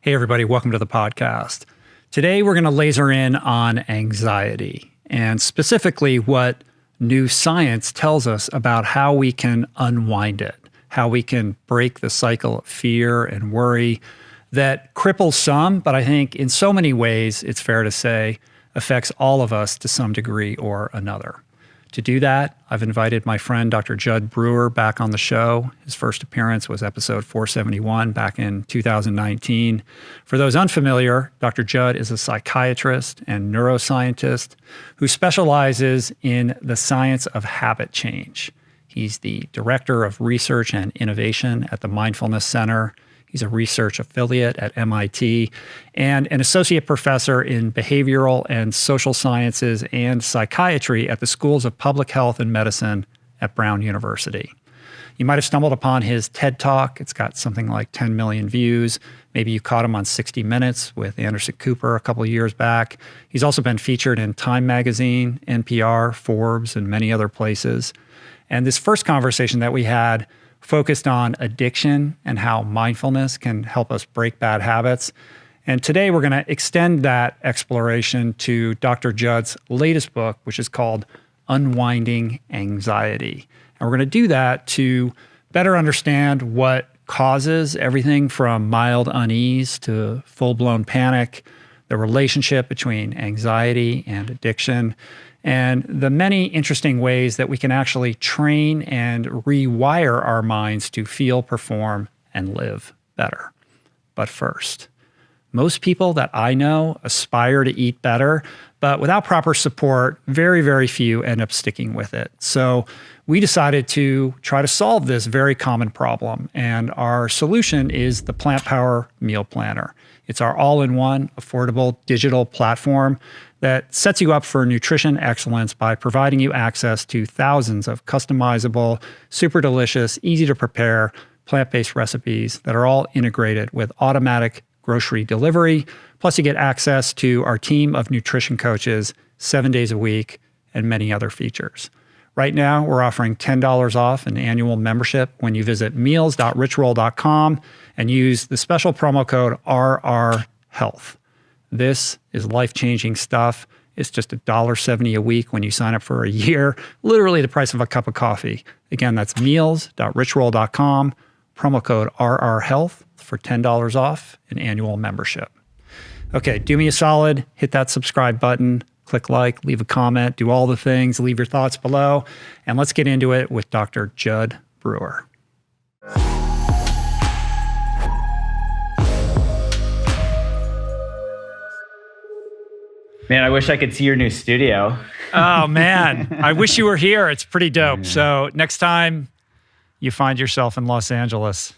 Hey, everybody, welcome to the podcast. Today, we're going to laser in on anxiety and specifically what new science tells us about how we can unwind it, how we can break the cycle of fear and worry that cripples some, but I think in so many ways, it's fair to say, affects all of us to some degree or another. To do that, I've invited my friend, Dr. Jud Brewer, back on the show. His first appearance was episode 471 back in 2019. For those unfamiliar, Dr. Jud is a psychiatrist and neuroscientist who specializes in the science of habit change. He's the director of research and innovation at the Mindfulness Center. He's a research affiliate at MIT and an associate professor in behavioral and social sciences and psychiatry at the Schools of Public Health and Medicine at Brown University. You might have stumbled upon his TED Talk. It's got something like 10 million views. Maybe you caught him on 60 Minutes with Anderson Cooper a couple of years back. He's also been featured in Time Magazine, NPR, Forbes, and many other places. And this first conversation that we had focused on addiction and how mindfulness can help us break bad habits. And today we're going to extend that exploration to Dr. Jud's latest book, which is called Unwinding Anxiety. And we're going to do that to better understand what causes everything from mild unease to full-blown panic, the relationship between anxiety and addiction, and the many interesting ways that we can actually train and rewire our minds to feel, perform, and live better. But first, most people that I know aspire to eat better, but without proper support, very, very few end up sticking with it. So we decided to try to solve this very common problem, and our solution is the PLANTPOWER Meal Planner. It's our all-in-one, affordable digital platform that sets you up for nutrition excellence by providing you access to thousands of customizable, super delicious, easy to prepare, plant-based recipes that are all integrated with automatic grocery delivery. Plus you get access to our team of nutrition coaches 7 days a week and many other features. Right now, we're offering $10 off an annual membership when you visit meals.richroll.com and use the special promo code RRHealth. This is life-changing stuff. It's just $1.70 a week when you sign up for a year, literally the price of a cup of coffee. Again, that's meals.richroll.com, promo code RRHealth for $10 off an annual membership. Okay, do me a solid, hit that subscribe button, click like, leave a comment, do all the things, leave your thoughts below, and let's get into it with Dr. Jud Brewer. Man, I wish I could see your new studio. Oh, man. I wish you were here. It's pretty dope. Yeah. So next time you find yourself in Los Angeles,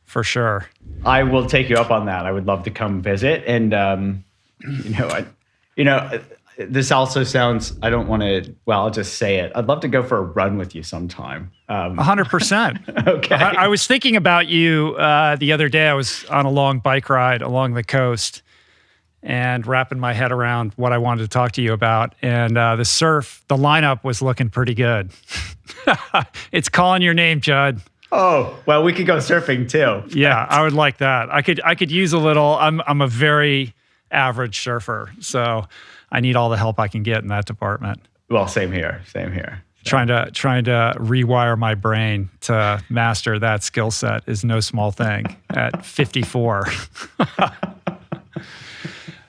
for sure. I will take you up on that. I would love to come visit. And, this also sounds, I don't want to, well, I'll just say it. I'd love to go for a run with you sometime. 100%. Okay. I was thinking about you the other day. I was on a long bike ride along the coast and wrapping my head around what I wanted to talk to you about. And the lineup was looking pretty good. It's calling your name, Jud. Oh, well, we could go surfing too. Yeah, I would like that. I could use a little, I'm a very average surfer, so I need all the help I can get in that department. Well, same here. Trying to rewire my brain to master that skill set is no small thing at 54.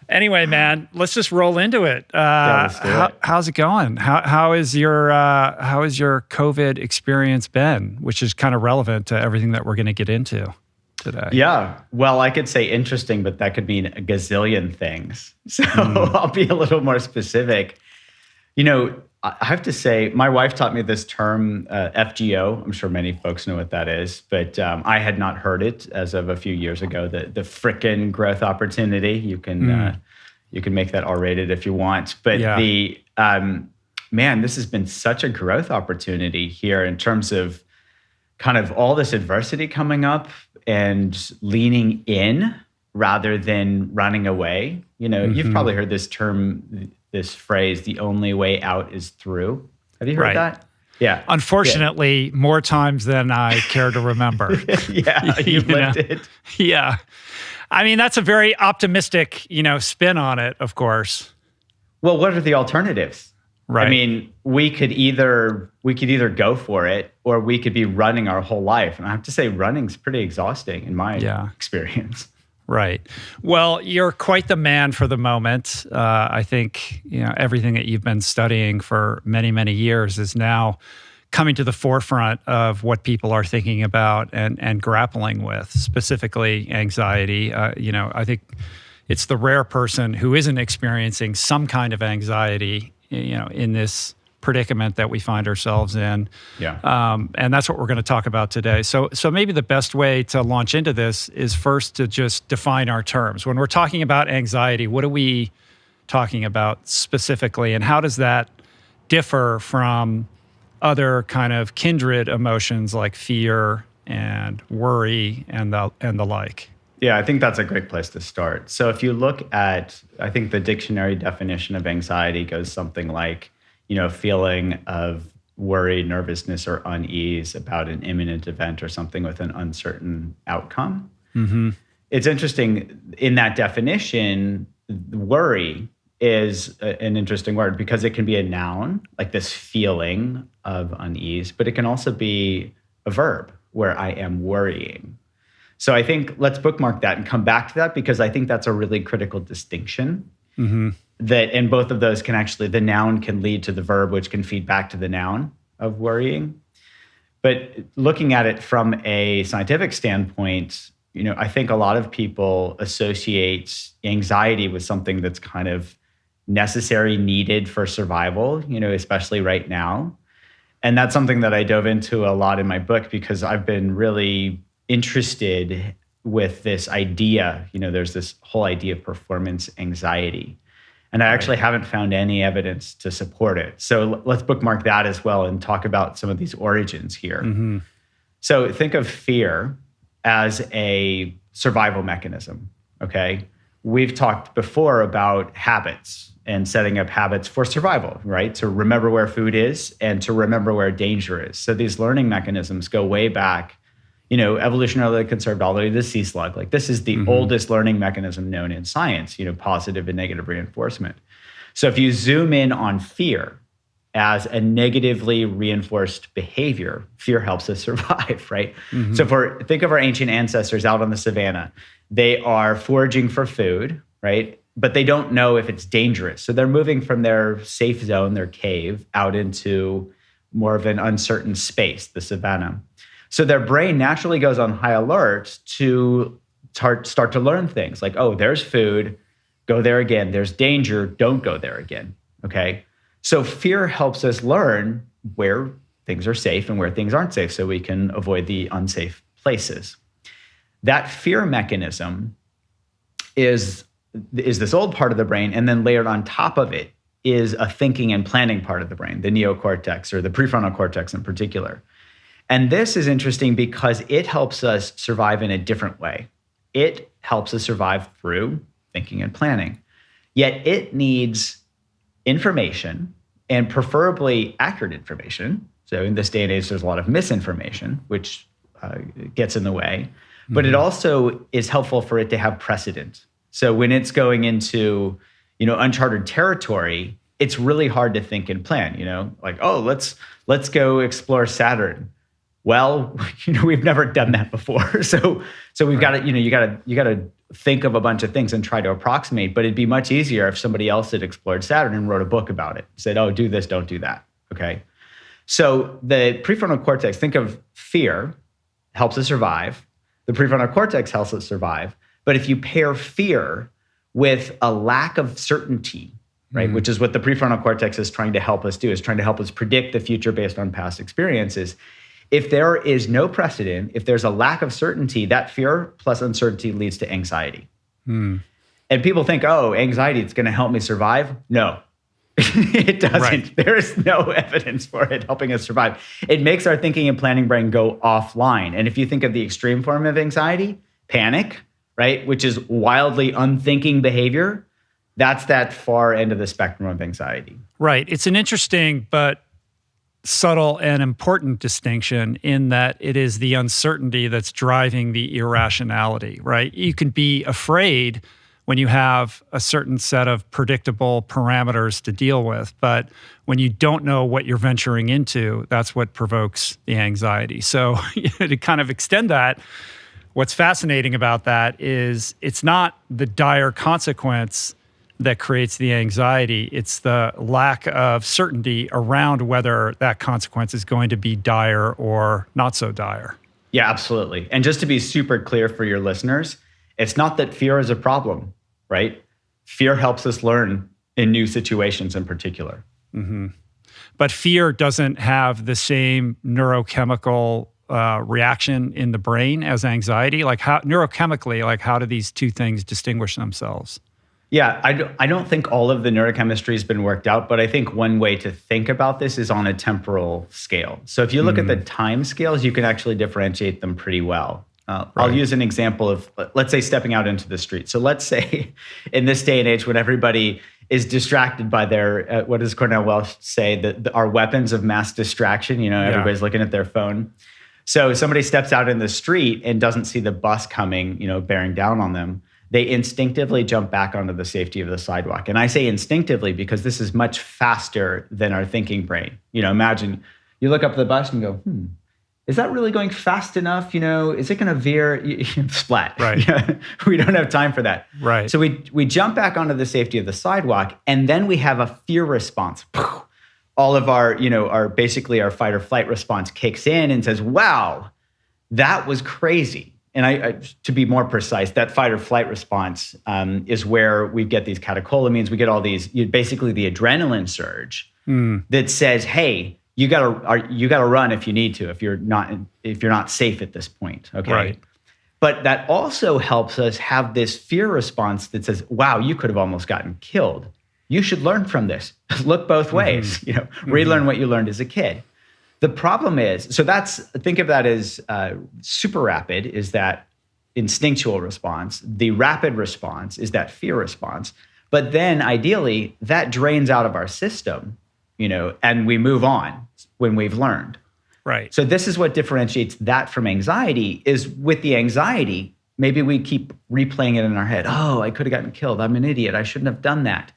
Anyway, man, let's just roll into it. Let's do it. How's it going? How is your COVID experience been? Which is kind of relevant to everything that we're going to get into today. Yeah, well, I could say interesting, but that could mean a gazillion things. So I'll be a little more specific. You know, I have to say, my wife taught me this term, F.G.O. I'm sure many folks know what that is, but I had not heard it as of a few years ago. The frickin' growth opportunity. You can make that R-rated if you want, but man, this has been such a growth opportunity here in terms of kind of all this adversity coming up and leaning in rather than running away. You know, you've probably heard this term, this phrase, the only way out is through. Have you heard that? Yeah. Unfortunately, more times than I care to remember. Yeah, you've lived it. Yeah. I mean, that's a very optimistic, spin on it, of course. Well, what are the alternatives? Right. I mean, we could either go for it, or we could be running our whole life. And I have to say, running's pretty exhausting in my experience. Right. Well, you're quite the man for the moment. I think everything that you've been studying for many, many years is now coming to the forefront of what people are thinking about and grappling with, specifically anxiety. I think it's the rare person who isn't experiencing some kind of anxiety, in this predicament that we find ourselves in. Yeah. And that's what we're going to talk about today. So maybe the best way to launch into this is first to just define our terms. When we're talking about anxiety, what are we talking about specifically, and how does that differ from other kind of kindred emotions like fear and worry and the like? Yeah, I think that's a great place to start. So if you look at, I think the dictionary definition of anxiety goes something like, feeling of worry, nervousness, or unease about an imminent event or something with an uncertain outcome. Mm-hmm. It's interesting, in that definition, worry is an interesting word because it can be a noun, like this feeling of unease, but it can also be a verb, where I am worrying. So I think let's bookmark that and come back to that, because I think that's a really critical distinction. Mm-hmm. That in both of those the noun can lead to the verb, which can feed back to the noun of worrying. But looking at it from a scientific standpoint, I think a lot of people associate anxiety with something that's kind of necessary, needed for survival, especially right now. And that's something that I dove into a lot in my book, because I've been really interested with this idea. There's this whole idea of performance anxiety. And I actually haven't found any evidence to support it. So let's bookmark that as well and talk about some of these origins here. Mm-hmm. So think of fear as a survival mechanism, okay? We've talked before about habits and setting up habits for survival, right? To remember where food is and to remember where danger is. So these learning mechanisms go way back, evolutionarily conserved all the way to the sea slug. Like, this is the oldest learning mechanism known in science, positive and negative reinforcement. So if you zoom in on fear as a negatively reinforced behavior, fear helps us survive, right? Mm-hmm. So think of our ancient ancestors out on the savannah. They are foraging for food, right? But they don't know if it's dangerous. So they're moving from their safe zone, their cave, out into more of an uncertain space, the savannah. So their brain naturally goes on high alert to start to learn things like, oh, there's food, go there again. There's danger, don't go there again, okay? So fear helps us learn where things are safe and where things aren't safe, so we can avoid the unsafe places. That fear mechanism is this old part of the brain, and then layered on top of it is a thinking and planning part of the brain, the neocortex, or the prefrontal cortex in particular. And this is interesting because it helps us survive in a different way. It helps us survive through thinking and planning. Yet it needs information, and preferably accurate information. So in this day and age, there's a lot of misinformation, which gets in the way. But it also is helpful for it to have precedent. So when it's going into, uncharted territory, it's really hard to think and plan, like, oh, let's go explore Saturn. Well, we've never done that before. So we've got to, you got to think of a bunch of things and try to approximate, but it'd be much easier if somebody else had explored Saturn and wrote a book about it, said, oh, do this, don't do that, okay? So the prefrontal cortex, think of fear, helps us survive. The prefrontal cortex helps us survive. But if you pair fear with a lack of certainty, right, which is what the prefrontal cortex is trying to help us do, is trying to help us predict the future based on past experiences. If there is no precedent, if there's a lack of certainty, that fear plus uncertainty leads to anxiety. And people think, oh, anxiety, it's going to help me survive. No, it doesn't. Right. There is no evidence for it helping us survive. It makes our thinking and planning brain go offline. And if you think of the extreme form of anxiety, panic, right, which is wildly unthinking behavior, that's that far end of the spectrum of anxiety. Right. It's an interesting but subtle and important distinction in that it is the uncertainty that's driving the irrationality, right? You can be afraid when you have a certain set of predictable parameters to deal with, but when you don't know what you're venturing into, that's what provokes the anxiety. So to kind of extend that, what's fascinating about that is it's not the dire consequence that creates the anxiety. It's the lack of certainty around whether that consequence is going to be dire or not so dire. Yeah, absolutely. And just to be super clear for your listeners, it's not that fear is a problem, right? Fear helps us learn in new situations in particular. Mm-hmm. But fear doesn't have the same neurochemical reaction in the brain as anxiety. Like how neurochemically, like how do these two things distinguish themselves? Yeah, I don't think all of the neurochemistry has been worked out, but I think one way to think about this is on a temporal scale. So if you look at the time scales, you can actually differentiate them pretty well. I'll use an example of, let's say, stepping out into the street. So let's say in this day and age when everybody is distracted by their, what does Cornell Welsh say, our weapons of mass distraction, everybody's looking at their phone. So somebody steps out in the street and doesn't see the bus coming, bearing down on them. They instinctively jump back onto the safety of the sidewalk. And I say instinctively because this is much faster than our thinking brain. Imagine you look up the bus and go, is that really going fast enough? Is it going to veer? Splat. Right. We don't have time for that. Right. So we jump back onto the safety of the sidewalk, and then we have a fear response. All of our basically our fight or flight response kicks in and says, wow, that was crazy. And I to be more precise, that fight or flight response is where we get these catecholamines. We get all these, basically the adrenaline surge that says, "Hey, you gotta run if you need to, if you're not safe at this point." Okay, right. But that also helps us have this fear response that says, "Wow, you could have almost gotten killed. You should learn from this. Look both ways. Relearn what you learned as a kid." The problem is, think of that as super rapid is that instinctual response. The rapid response is that fear response. But then ideally, that drains out of our system, and we move on when we've learned. Right. So this is what differentiates that from anxiety is with the anxiety, maybe we keep replaying it in our head. Oh, I could have gotten killed. I'm an idiot. I shouldn't have done that.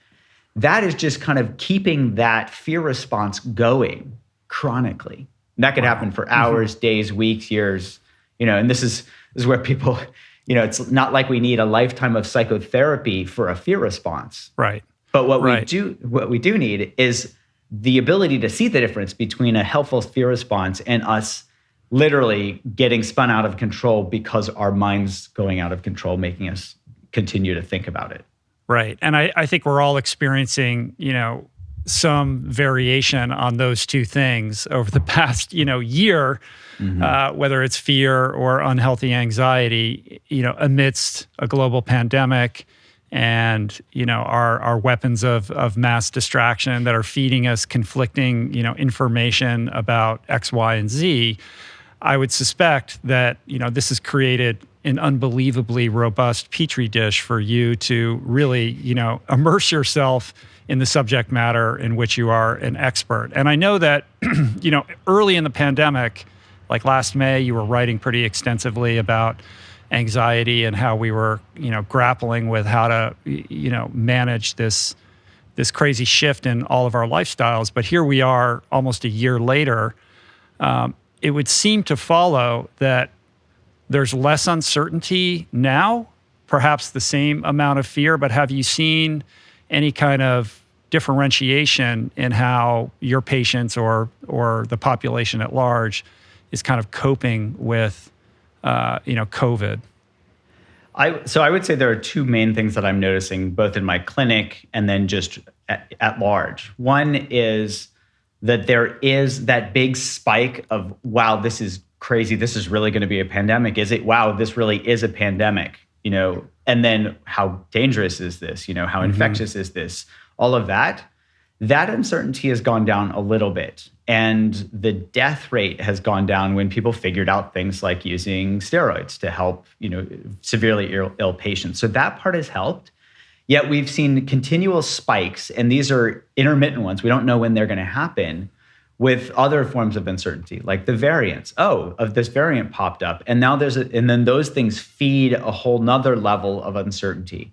That is just kind of keeping that fear response going chronically. And that could happen for hours, days, weeks, years, and this is where people, it's not like we need a lifetime of psychotherapy for a fear response. Right. But what we do need is the ability to see the difference between a helpful fear response and us literally getting spun out of control because our mind's going out of control, making us continue to think about it. Right. And I think we're all experiencing, some variation on those two things over the past, year, whether it's fear or unhealthy anxiety, amidst a global pandemic and, our weapons of mass distraction that are feeding us conflicting, information about X, Y, and Z. I would suspect that, this has created an unbelievably robust petri dish for you to really, immerse yourself in the subject matter in which you are an expert. And I know that, early in the pandemic, like last May, you were writing pretty extensively about anxiety and how we were, grappling with how to, manage this crazy shift in all of our lifestyles. But here we are almost a year later. It would seem to follow that there's less uncertainty now, perhaps the same amount of fear, but have you seen any kind of differentiation in how your patients or the population at large is kind of coping with, COVID? So I would say there are two main things that I'm noticing, both in my clinic and then just at large. One is that there is that big spike of, wow, this is crazy. This is really going to be a pandemic. Is it? Wow, this really is a pandemic, and then how dangerous is this? How infectious is this? All of that uncertainty has gone down a little bit. And the death rate has gone down when people figured out things like using steroids to help, severely ill patients. So that part has helped. Yet we've seen continual spikes, and these are intermittent ones. We don't know when they're going to happen, with other forms of uncertainty, like the variants. Oh, of this variant popped up. And now and then those things feed a whole nother level of uncertainty.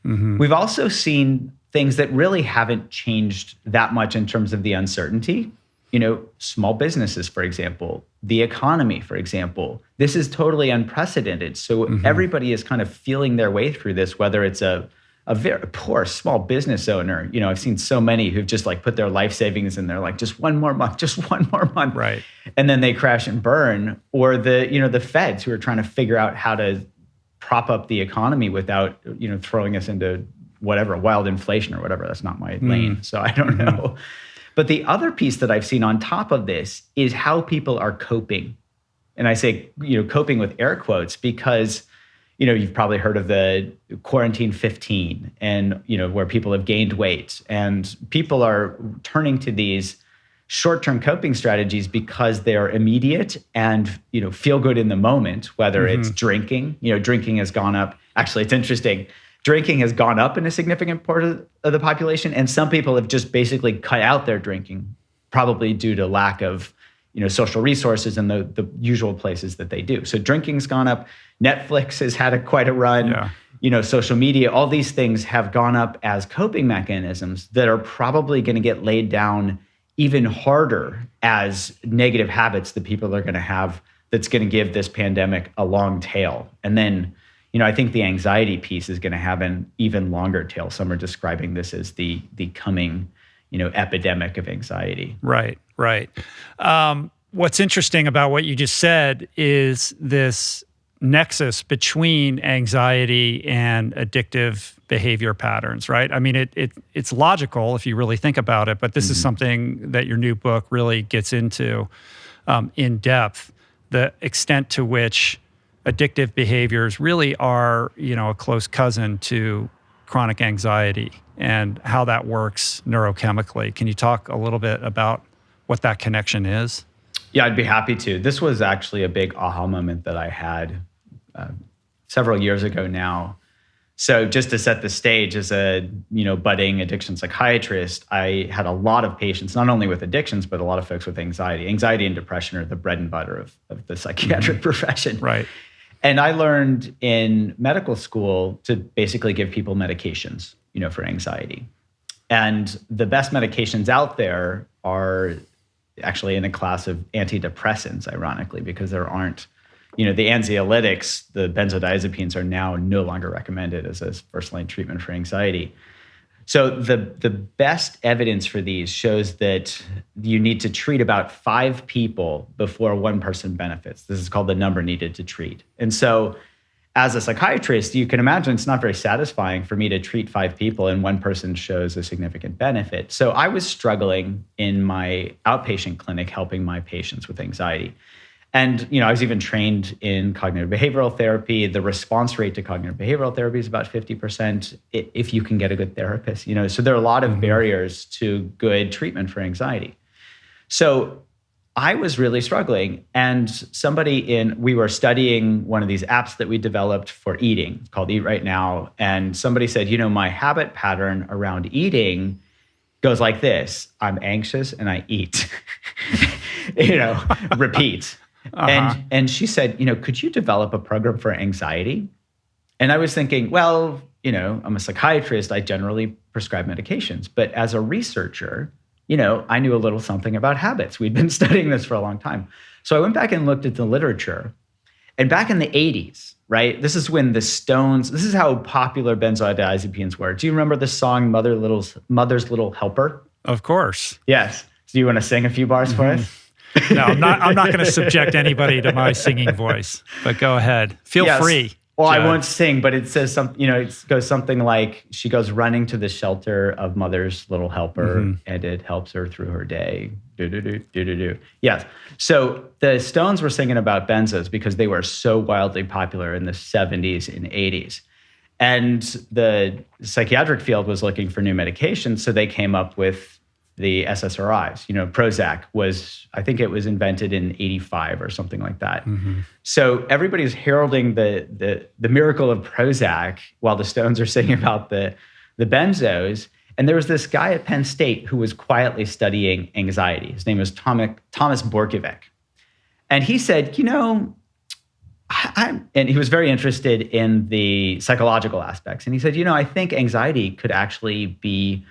We've also seen things that really haven't changed that much in terms of the uncertainty. Small businesses, for example, the economy, for example. This is totally unprecedented. So everybody is kind of feeling their way through this, whether it's a very poor small business owner. I've seen so many who've just like put their life savings in there, like just one more month. Right. And then they crash and burn. Or the feds who are trying to figure out how to prop up the economy without, throwing us into whatever, wild inflation or whatever. That's not my lane. So I don't know. But the other piece that I've seen on top of this is how people are coping. And I say, coping with air quotes because, you've probably heard of the quarantine 15 and, where people have gained weight, and people are turning to these short-term coping strategies because they're immediate and, feel good in the moment, whether it's drinking. Drinking has gone up. Actually, it's interesting. Drinking has gone up in a significant part of the population, and some people have just basically cut out their drinking, probably due to lack of, social resources and the usual places that they do. So drinking's gone up. Netflix has had quite a run. Yeah. Social media, all these things have gone up as coping mechanisms that are probably going to get laid down even harder as negative habits that people are going to have, that's going to give this pandemic a long tail. And then, I think the anxiety piece is going to have an even longer tail. Some are describing this as the coming, epidemic of anxiety. Right. What's interesting about what you just said is this nexus between anxiety and addictive behavior patterns, right? I mean, it's logical if you really think about it, but this is something that your new book really gets into in depth, the extent to which addictive behaviors really are, a close cousin to chronic anxiety and how that works neurochemically. Can you talk a little bit about what that connection is? Yeah, I'd be happy to. This was actually a big aha moment that I had several years ago now. So just to set the stage, as a budding addiction psychiatrist, I had a lot of patients, not only with addictions, but a lot of folks with anxiety. Anxiety and depression are the bread and butter of the psychiatric profession. Right. And I learned in medical school to basically give people medications, for anxiety. And the best medications out there are actually in a class of antidepressants, ironically, because there aren't, the anxiolytics, the benzodiazepines are now no longer recommended as a first-line treatment for anxiety. So the best evidence for these shows that you need to treat about 5 people before one person benefits. This is called the number needed to treat. And so as a psychiatrist, you can imagine it's not very satisfying for me to treat 5 people and one person shows a significant benefit. So I was struggling in my outpatient clinic helping my patients with anxiety. And, I was even trained in cognitive behavioral therapy. The response rate to cognitive behavioral therapy is about 50% if you can get a good therapist, So there are a lot of barriers to good treatment for anxiety. So I was really struggling. And we were studying one of these apps that we developed for eating called Eat Right Now. And somebody said, my habit pattern around eating goes like this. I'm anxious and I eat, repeat. And she said, could you develop a program for anxiety? And I was thinking, well, I'm a psychiatrist. I generally prescribe medications. But as a researcher, I knew a little something about habits. We'd been studying this for a long time. So I went back and looked at the literature. And back in the 80s, right? This is when the Stones, this is how popular benzodiazepines were. Do you remember the song Mother's Little Helper? Of course. Yes. Do you want to sing a few bars for us? No, I'm not going to subject anybody to my singing voice, but go ahead. Feel free. Well, Jud. I won't sing, but it says something, it goes something like, she goes running to the shelter of Mother's Little Helper, and it helps her through her day. Do. Yes. So the Stones were singing about benzos because they were so wildly popular in the 70s and 80s. And the psychiatric field was looking for new medications, so they came up with the SSRIs. Prozac I think it was invented in 85 or something like that. So everybody's heralding the miracle of Prozac while the Stones are singing about the benzos. And there was this guy at Penn State who was quietly studying anxiety. His name was Thomas Borkovic. And he said, and he was very interested in the psychological aspects. And he said, I think anxiety could actually be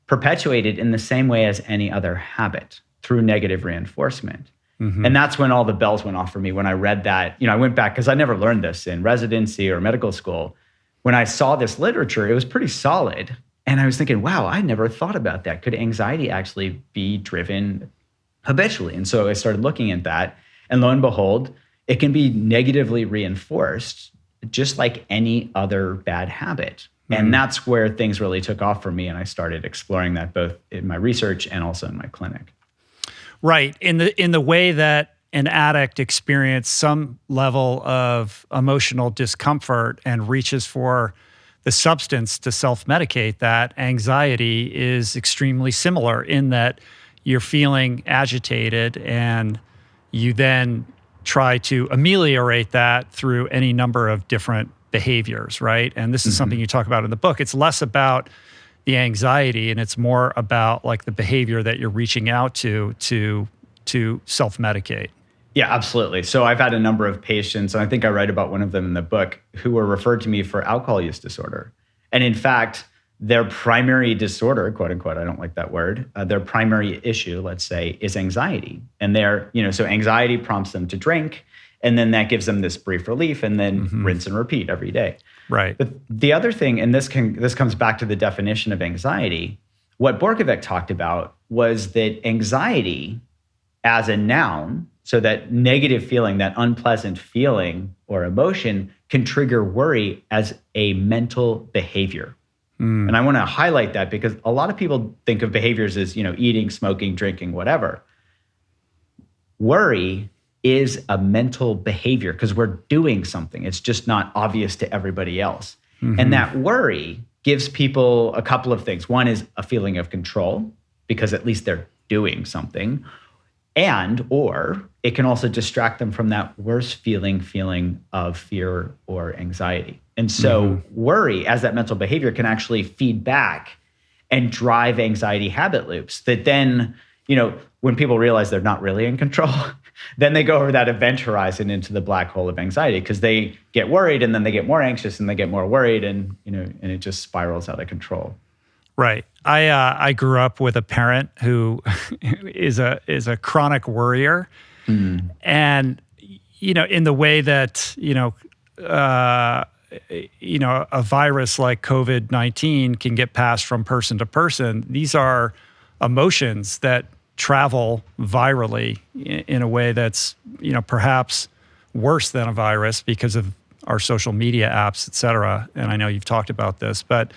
perpetuated in the same way as any other habit through negative reinforcement. Mm-hmm. And that's when all the bells went off for me when I read that. I went back because I never learned this in residency or medical school. When I saw this literature, it was pretty solid. And I was thinking, wow, I never thought about that. Could anxiety actually be driven habitually? And so I started looking at that. And lo and behold, it can be negatively reinforced just like any other bad habit. Mm-hmm. And that's where things really took off for me. And I started exploring that both in my research and also in my clinic. Right. In the way that an addict experiences some level of emotional discomfort and reaches for the substance to self-medicate, that anxiety is extremely similar in that you're feeling agitated and you then try to ameliorate that through any number of different behaviors, right? And this is something you talk about in the book. It's less about the anxiety and it's more about like the behavior that you're reaching out to self-medicate. Yeah, absolutely. So I've had a number of patients, and I think I write about one of them in the book, who were referred to me for alcohol use disorder. And in fact, their primary disorder, quote unquote, I don't like that word, their primary issue, let's say, is anxiety. And so anxiety prompts them to drink, and then that gives them this brief relief, and then rinse and repeat every day. Right. But the other thing, and this comes back to the definition of anxiety, what Borkovic talked about was that anxiety as a noun, so that negative feeling, that unpleasant feeling or emotion, can trigger worry as a mental behavior. And I want to highlight that because a lot of people think of behaviors as, eating, smoking, drinking, whatever. Worry is a mental behavior because we're doing something. It's just not obvious to everybody else. And that worry gives people a couple of things. One is a feeling of control because at least they're doing something. Or it can also distract them from that worse feeling of fear or anxiety. And so worry as that mental behavior can actually feed back and drive anxiety habit loops that then, when people realize they're not really in control, then they go over that event horizon into the black hole of anxiety because they get worried and then they get more anxious and they get more worried and it just spirals out of control. Right. I grew up with a parent who is a chronic worrier, and in the way that a virus like COVID-19 can get passed from person to person. These are emotions that travel virally in a way that's perhaps worse than a virus because of our social media apps, et cetera. And I know you've talked about this, but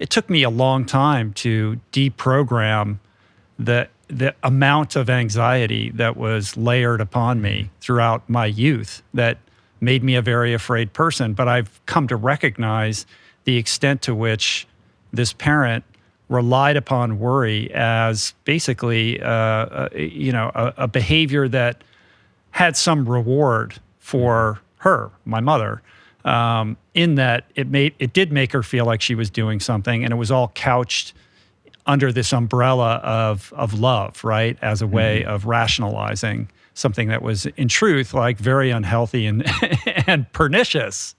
it took me a long time to deprogram the amount of anxiety that was layered upon me throughout my youth that made me a very afraid person. But I've come to recognize the extent to which this parent relied upon worry as basically a behavior that had some reward for her, my mother. In that it did make her feel like she was doing something, and it was all couched under this umbrella of love, right? As a way of rationalizing something that was in truth like very unhealthy and pernicious.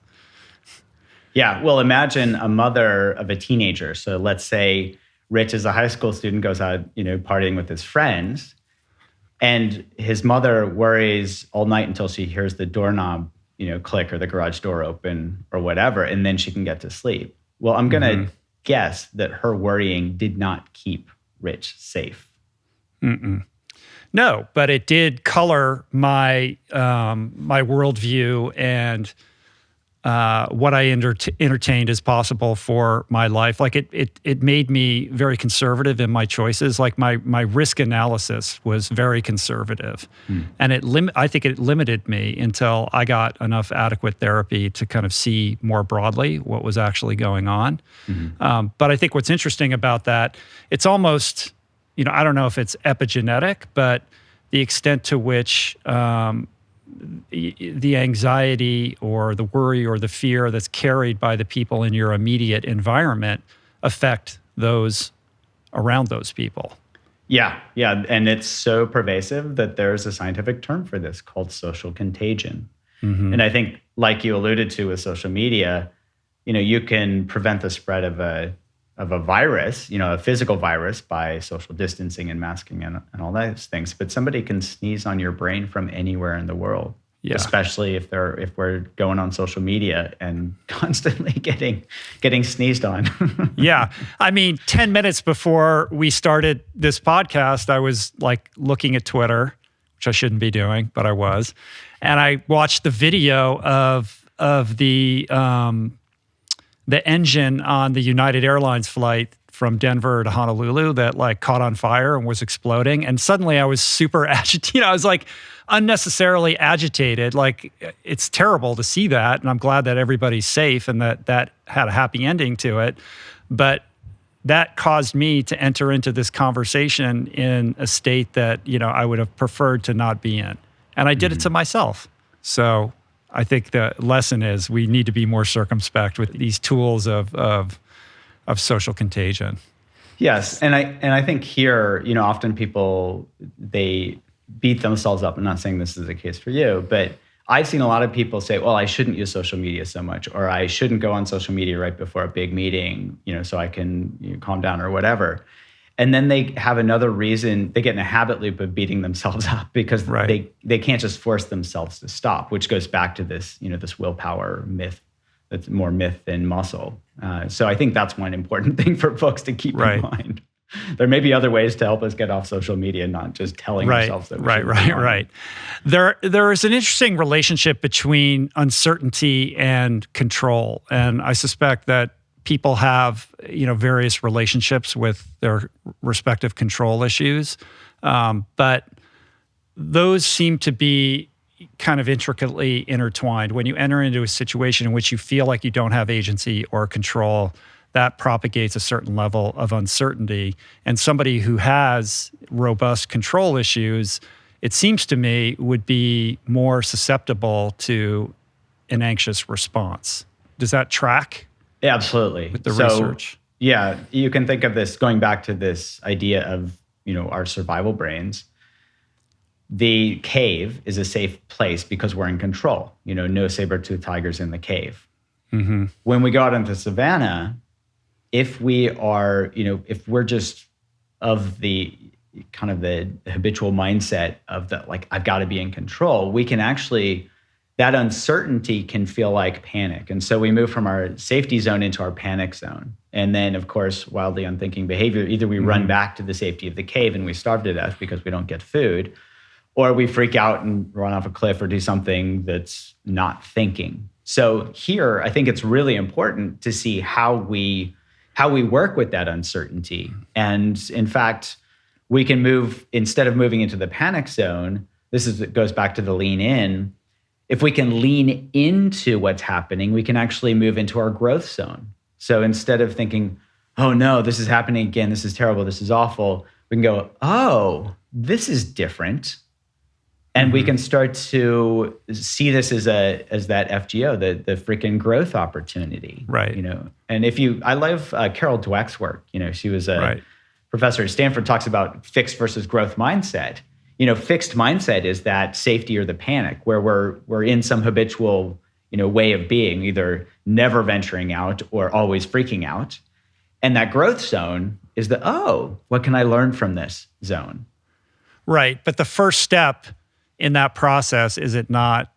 Yeah, well, imagine a mother of a teenager. So let's say Rich is a high school student, goes out, partying with his friends, and his mother worries all night until she hears the doorknob click or the garage door open or whatever, and then she can get to sleep. Well, I'm going to guess that her worrying did not keep Rich safe. No, but it did color my my worldview and what I entertained as possible for my life. Like it made me very conservative in my choices. Like my risk analysis was very conservative, and I think it limited me until I got enough adequate therapy to kind of see more broadly what was actually going on. But I think what's interesting about that, it's almost, I don't know if it's epigenetic, but the extent to which the anxiety or the worry or the fear that's carried by the people in your immediate environment affect those around those people. Yeah. And it's so pervasive that there's a scientific term for this called social contagion. And I think, like you alluded to with social media, you can prevent the spread of a virus, a physical virus, by social distancing and masking and all those things. But somebody can sneeze on your brain from anywhere in the world, especially if we're going on social media and constantly getting sneezed on. Yeah. I mean, 10 minutes before we started this podcast, I was like looking at Twitter, which I shouldn't be doing, but I was. And I watched the video of the engine on the United Airlines flight from Denver to Honolulu that like caught on fire and was exploding. And suddenly I was super agitated. I was like unnecessarily agitated. Like, it's terrible to see that. And I'm glad that everybody's safe and that had a happy ending to it. But that caused me to enter into this conversation in a state that, I would have preferred to not be in. And I did it to myself. So I think the lesson is we need to be more circumspect with these tools of social contagion. Yes, and I think here, often people, they beat themselves up. I'm not saying this is the case for you, but I've seen a lot of people say, well, I shouldn't use social media so much, or I shouldn't go on social media right before a big meeting, so I can calm down or whatever. And then they have another reason, they get in a habit loop of beating themselves up because they can't just force themselves to stop, which goes back to this, this willpower myth that's more myth than muscle. So I think that's one important thing for folks to keep in mind. There may be other ways to help us get off social media, not just telling ourselves that we should be on. Right. There is an interesting relationship between uncertainty and control. And I suspect that people have, various relationships with their respective control issues. But those seem to be kind of intricately intertwined. When you enter into a situation in which you feel like you don't have agency or control, that propagates a certain level of uncertainty. And somebody who has robust control issues, it seems to me, would be more susceptible to an anxious response. Does that track? Yeah, absolutely. With the research? Yeah, you can think of this, going back to this idea of, our survival brains. The cave is a safe place because we're in control. No saber-toothed tigers in the cave. Mm-hmm. When we go out into the savannah, if we are, if we're just of the kind of the habitual mindset of the, like, I've got to be in control, we can actually, that uncertainty can feel like panic. And so we move from our safety zone into our panic zone. And then, of course, wildly unthinking behavior, either we run back to the safety of the cave and we starve to death because we don't get food, or we freak out and run off a cliff or do something that's not thinking. So here, I think it's really important to see how we work with that uncertainty. And in fact, we can move, instead of moving into the panic zone, it goes back to the lean in. If we can lean into what's happening, we can actually move into our growth zone. So instead of thinking, oh no, this is happening again, this is terrible, this is awful, we can go, oh, this is different. And we can start to see this as that F.G.O, the freaking growth opportunity. Right. And I love Carol Dweck's work. She was a professor at Stanford, talks about fixed versus growth mindset. Fixed mindset is that safety or the panic, where we're in some habitual, way of being, either never venturing out or always freaking out. And that growth zone is what can I learn from this zone? Right. But the first step in that process, is it not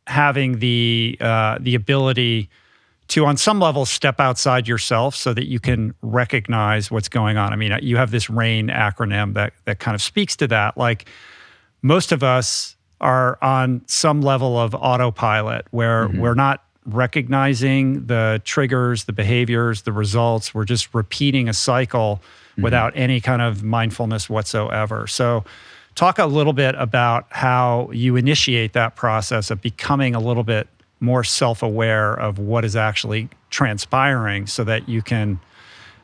having the ability to, on some level, step outside yourself so that you can recognize what's going on? I mean, you have this RAIN acronym that kind of speaks to that. Like, most of us are on some level of autopilot where we're not recognizing the triggers, the behaviors, the results. We're just repeating a cycle without any kind of mindfulness whatsoever. So talk a little bit about how you initiate that process of becoming a little bit more self-aware of what is actually transpiring so that you can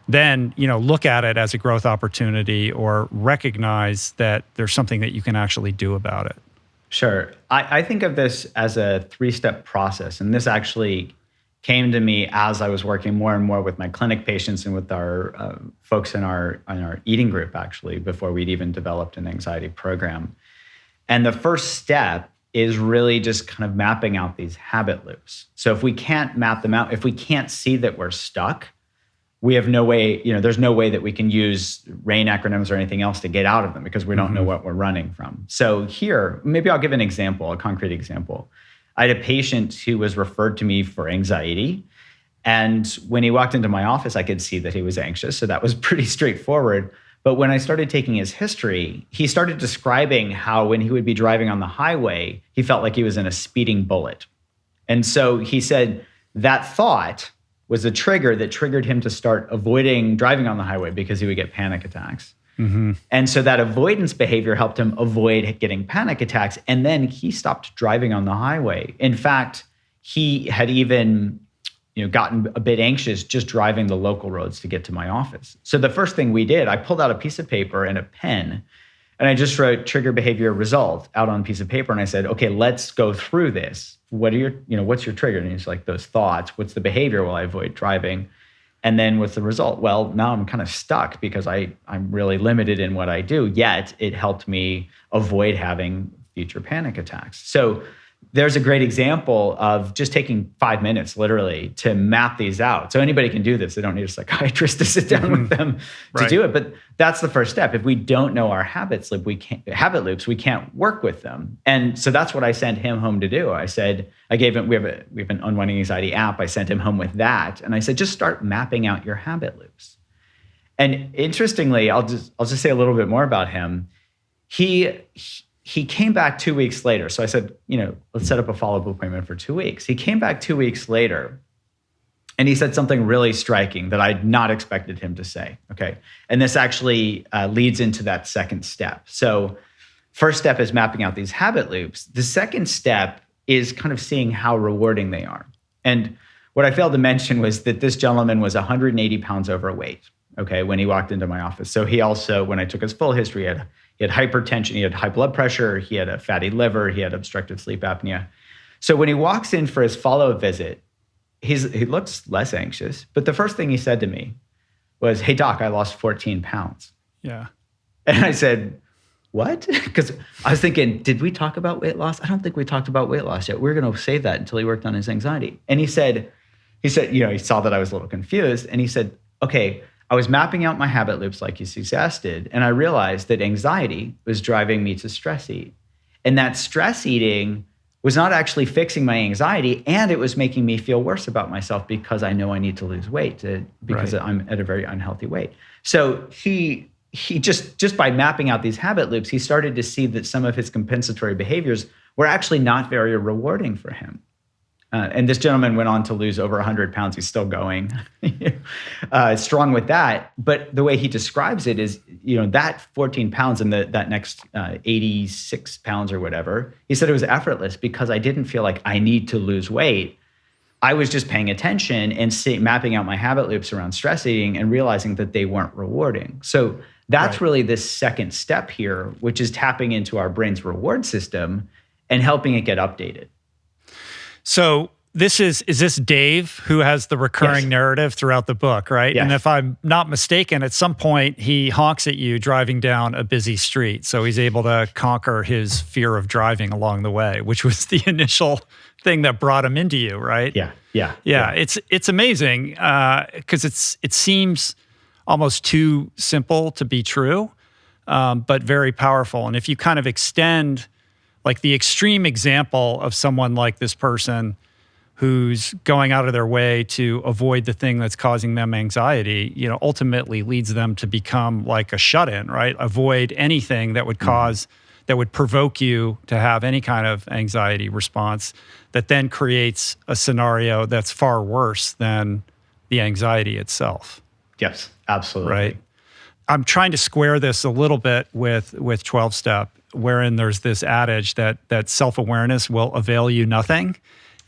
then, look at it as a growth opportunity or recognize that there's something that you can actually do about it. Sure. I think of this as a 3-step process, and this actually came to me as I was working more and more with my clinic patients and with our folks in our eating group, actually, before we'd even developed an anxiety program. And the first step is really just kind of mapping out these habit loops. So if we can't map them out, if we can't see that we're stuck, we have no way, there's no way that we can use RAIN acronyms or anything else to get out of them because we don't know what we're running from. So here, maybe I'll give an example, a concrete example. I had a patient who was referred to me for anxiety. And when he walked into my office, I could see that he was anxious. So that was pretty straightforward. But when I started taking his history, he started describing how when he would be driving on the highway, he felt like he was in a speeding bullet. And so he said that thought was a trigger that triggered him to start avoiding driving on the highway because he would get panic attacks. And so that avoidance behavior helped him avoid getting panic attacks. And then he stopped driving on the highway. In fact, he had even gotten a bit anxious just driving the local roads to get to my office. So the first thing we did, I pulled out a piece of paper and a pen, and I just wrote trigger behavior result out on a piece of paper. And I said, okay, let's go through this. What are your, what's your trigger? And he's like, those thoughts. What's the behavior? Well, I avoid driving. And then what's the result? Well, now I'm kind of stuck because I'm really limited in what I do, yet it helped me avoid having future panic attacks. So there's a great example of just taking 5 minutes literally to map these out. So anybody can do this. They don't need a psychiatrist to sit down with them to do it. But that's the first step. If we don't know our habit loops, we can't work with them. And so that's what I sent him home to do. I said, we have an Unwinding Anxiety app. I sent him home with that. And I said, just start mapping out your habit loops. And interestingly, I'll just say a little bit more about him. He came back 2 weeks later. So I said, let's set up a follow-up appointment for 2 weeks. He came back 2 weeks later and he said something really striking that I'd not expected him to say. Okay. And this actually leads into that second step. So first step is mapping out these habit loops. The second step is kind of seeing how rewarding they are. And what I failed to mention was that this gentleman was 180 pounds overweight, okay, when he walked into my office. So he also, when I took his full history, he had hypertension, he had high blood pressure, he had a fatty liver, he had obstructive sleep apnea. So when he walks in for his follow-up visit, he looks less anxious. But the first thing he said to me was, "Hey, doc, I lost 14 pounds. Yeah. And I said, what? Because I was thinking, did we talk about weight loss? I don't think we talked about weight loss yet. We're going to save that until he worked on his anxiety. And he said, he saw that I was a little confused. And he said, okay, I was mapping out my habit loops like you suggested, and I realized that anxiety was driving me to stress eat. And that stress eating was not actually fixing my anxiety, and it was making me feel worse about myself because I know I need to lose weight because I'm at a very unhealthy weight. So he just by mapping out these habit loops, he started to see that some of his compensatory behaviors were actually not very rewarding for him. And this gentleman went on to lose over 100 pounds. He's still going strong with that. But the way he describes it is, that 14 pounds and that next 86 pounds or whatever, he said it was effortless because I didn't feel like I need to lose weight. I was just paying attention and mapping out my habit loops around stress eating and realizing that they weren't rewarding. So that's really this second step here, which is tapping into our brain's reward system and helping it get updated. So is this Dave who has the recurring narrative throughout the book, right? Yes. And if I'm not mistaken, at some point he honks at you driving down a busy street. So he's able to conquer his fear of driving along the way, which was the initial thing that brought him into you, right? Yeah. It's amazing because it seems almost too simple to be true, but very powerful. And if you kind of extend like the extreme example of someone like this person who's going out of their way to avoid the thing that's causing them anxiety, ultimately leads them to become like a shut-in, right? Avoid anything that would cause, that would provoke you to have any kind of anxiety response that then creates a scenario that's far worse than the anxiety itself. Yes, absolutely. Right. I'm trying to square this a little bit with 12-step, wherein there's this adage that self-awareness will avail you nothing.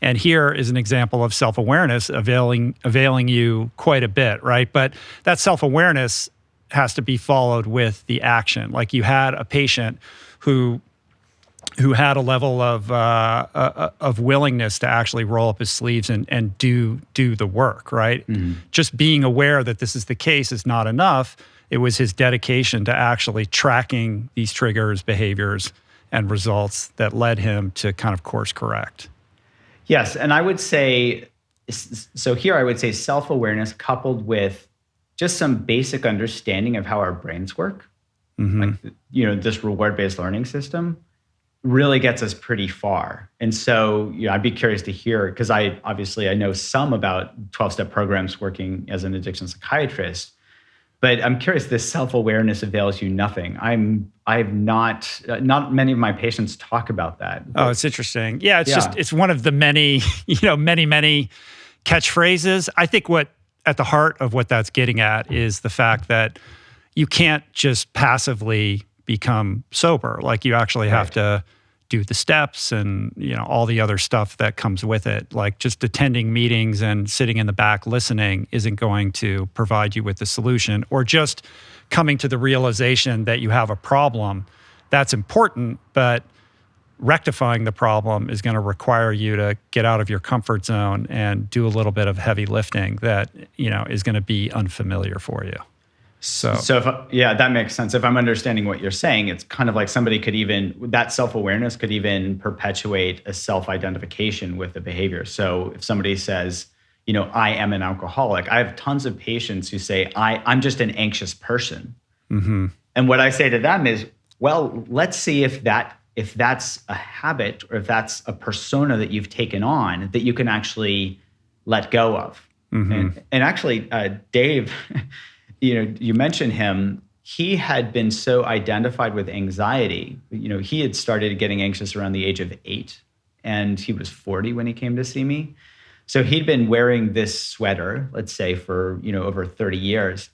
And here is an example of self-awareness availing you quite a bit, right? But that self-awareness has to be followed with the action. Like you had a patient who who had a level of willingness to actually roll up his sleeves and do the work, right? Just being aware that this is the case is not enough. It was his dedication to actually tracking these triggers, behaviors, and results that led him to kind of course correct. Yes, and I would say, so here I would say self-awareness coupled with just some basic understanding of how our brains work, like, this reward-based learning system really gets us pretty far. And so, I'd be curious to hear, because I know some about 12-step programs working as an addiction psychiatrist, but I'm curious, this self-awareness avails you nothing. I've not many of my patients talk about that. Oh, it's interesting. Yeah, it's one of the many, many catchphrases. I think what at the heart of what that's getting at is the fact that you can't just passively become sober. Like, you actually have to do the steps and, all the other stuff that comes with it. Like, just attending meetings and sitting in the back listening isn't going to provide you with the solution, or just coming to the realization that you have a problem. That's important, but rectifying the problem is going to require you to get out of your comfort zone and do a little bit of heavy lifting that, is going to be unfamiliar for you. So that makes sense. If I'm understanding what you're saying, it's kind of like that self-awareness could even perpetuate a self-identification with the behavior. So if somebody says, I am an alcoholic, I have tons of patients who say, I'm just an anxious person. And what I say to them is, well, let's see if that's a habit, or if that's a persona that you've taken on that you can actually let go of. And actually, Dave, you mentioned him. He had been so identified with anxiety. He had started getting anxious around the age of 8, and he was 40 when he came to see me. So he'd been wearing this sweater, let's say, for over 30 years.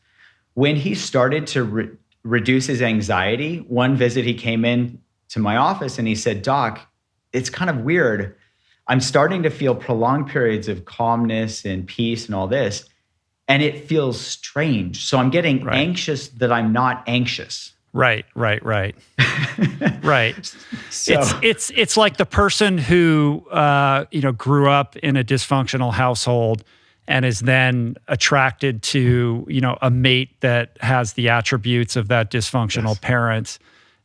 When he started to reduce his anxiety, one visit he came in to my office and he said, "Doc, it's kind of weird. I'm starting to feel prolonged periods of calmness and peace and all this, and it feels strange. So I'm getting anxious that I'm not anxious." Right. So, it's like the person who grew up in a dysfunctional household and is then attracted to a mate that has the attributes of that dysfunctional parent,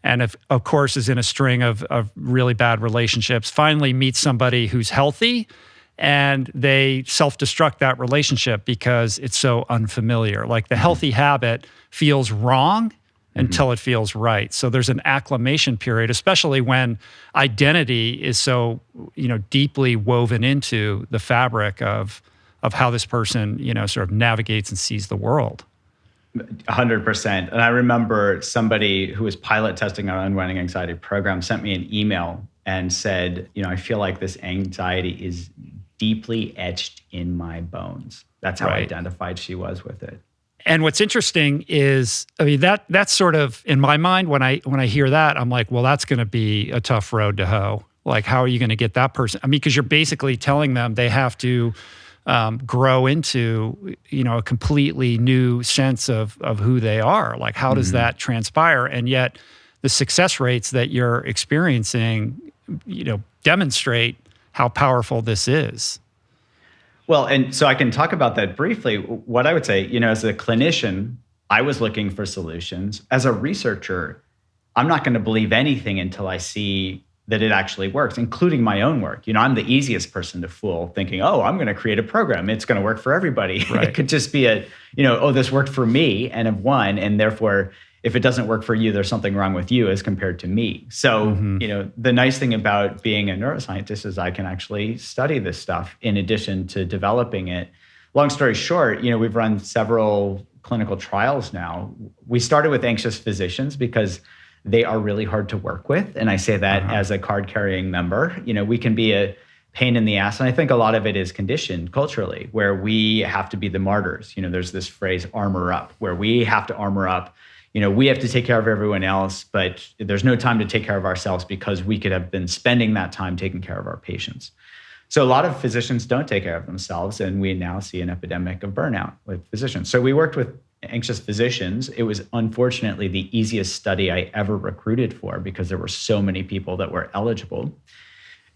and of course is in a string of really bad relationships. Finally meets somebody who's healthy, and they self-destruct that relationship because it's so unfamiliar. Like, the healthy habit feels wrong until it feels right. So there's an acclimation period, especially when identity is so, deeply woven into the fabric of how this person, sort of navigates and sees the world. 100%. And I remember somebody who was pilot testing our Unwinding Anxiety program sent me an email and said, I feel like this anxiety is deeply etched in my bones. That's how identified she was with it. And what's interesting is, that's sort of, in my mind, when I hear that, I'm like, well, that's going to be a tough road to hoe. Like, how are you going to get that person? Because you're basically telling them they have to grow into, a completely new sense of who they are. Like, how does that transpire? And yet the success rates that you're experiencing, demonstrate how powerful this is. Well, and so I can talk about that briefly. What I would say, as a clinician, I was looking for solutions. As a researcher, I'm not going to believe anything until I see that it actually works, including my own work. I'm the easiest person to fool, thinking, I'm going to create a program. It's going to work for everybody. Right. It could just be this worked for me and have won, and therefore, if it doesn't work for you, there's something wrong with you as compared to me. So, the nice thing about being a neuroscientist is I can actually study this stuff in addition to developing it. Long story short, we've run several clinical trials now. We started with anxious physicians because they are really hard to work with. And I say that as a card-carrying member. We can be a pain in the ass. And I think a lot of it is conditioned culturally, where we have to be the martyrs. There's this phrase, armor up, where we have to armor up. We have to take care of everyone else, but there's no time to take care of ourselves because we could have been spending that time taking care of our patients. So a lot of physicians don't take care of themselves, and we now see an epidemic of burnout with physicians. So we worked with anxious physicians, it was unfortunately the easiest study I ever recruited for because there were so many people that were eligible.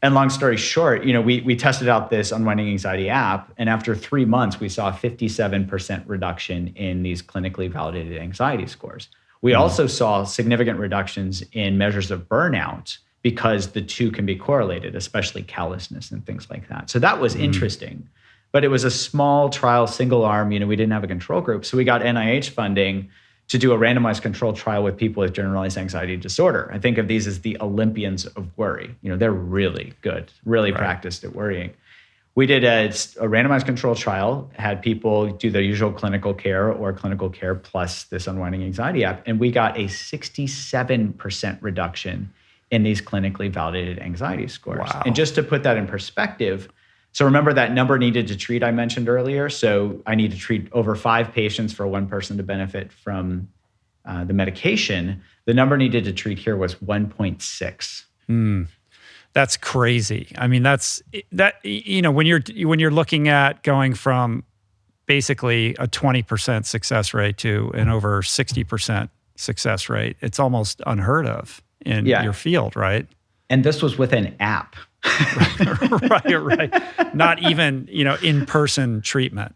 And long story short, we tested out this Unwinding Anxiety app, and after 3 months, we saw a 57% reduction in these clinically validated anxiety scores. We also saw significant reductions in measures of burnout because the two can be correlated, especially callousness and things like that. So that was interesting. But it was a small trial, single arm. We didn't have a control group. So we got NIH funding to do a randomized controlled trial with people with generalized anxiety disorder. I think of these as the Olympians of worry. They're really good, really practiced at worrying. We did a randomized controlled trial, had people do their usual clinical care or clinical care plus this Unwinding Anxiety app, and we got a 67% reduction in these clinically validated anxiety scores. Wow. And just to put that in perspective, so remember that number needed to treat I mentioned earlier? So I need to treat over 5 patients for one person to benefit from the medication. The number needed to treat here was 1.6. That's crazy. I mean, when you're looking at going from basically a 20% success rate to an over 60% success rate, it's almost unheard of in your field, right? And this was with an app. right. Not even, in-person treatment.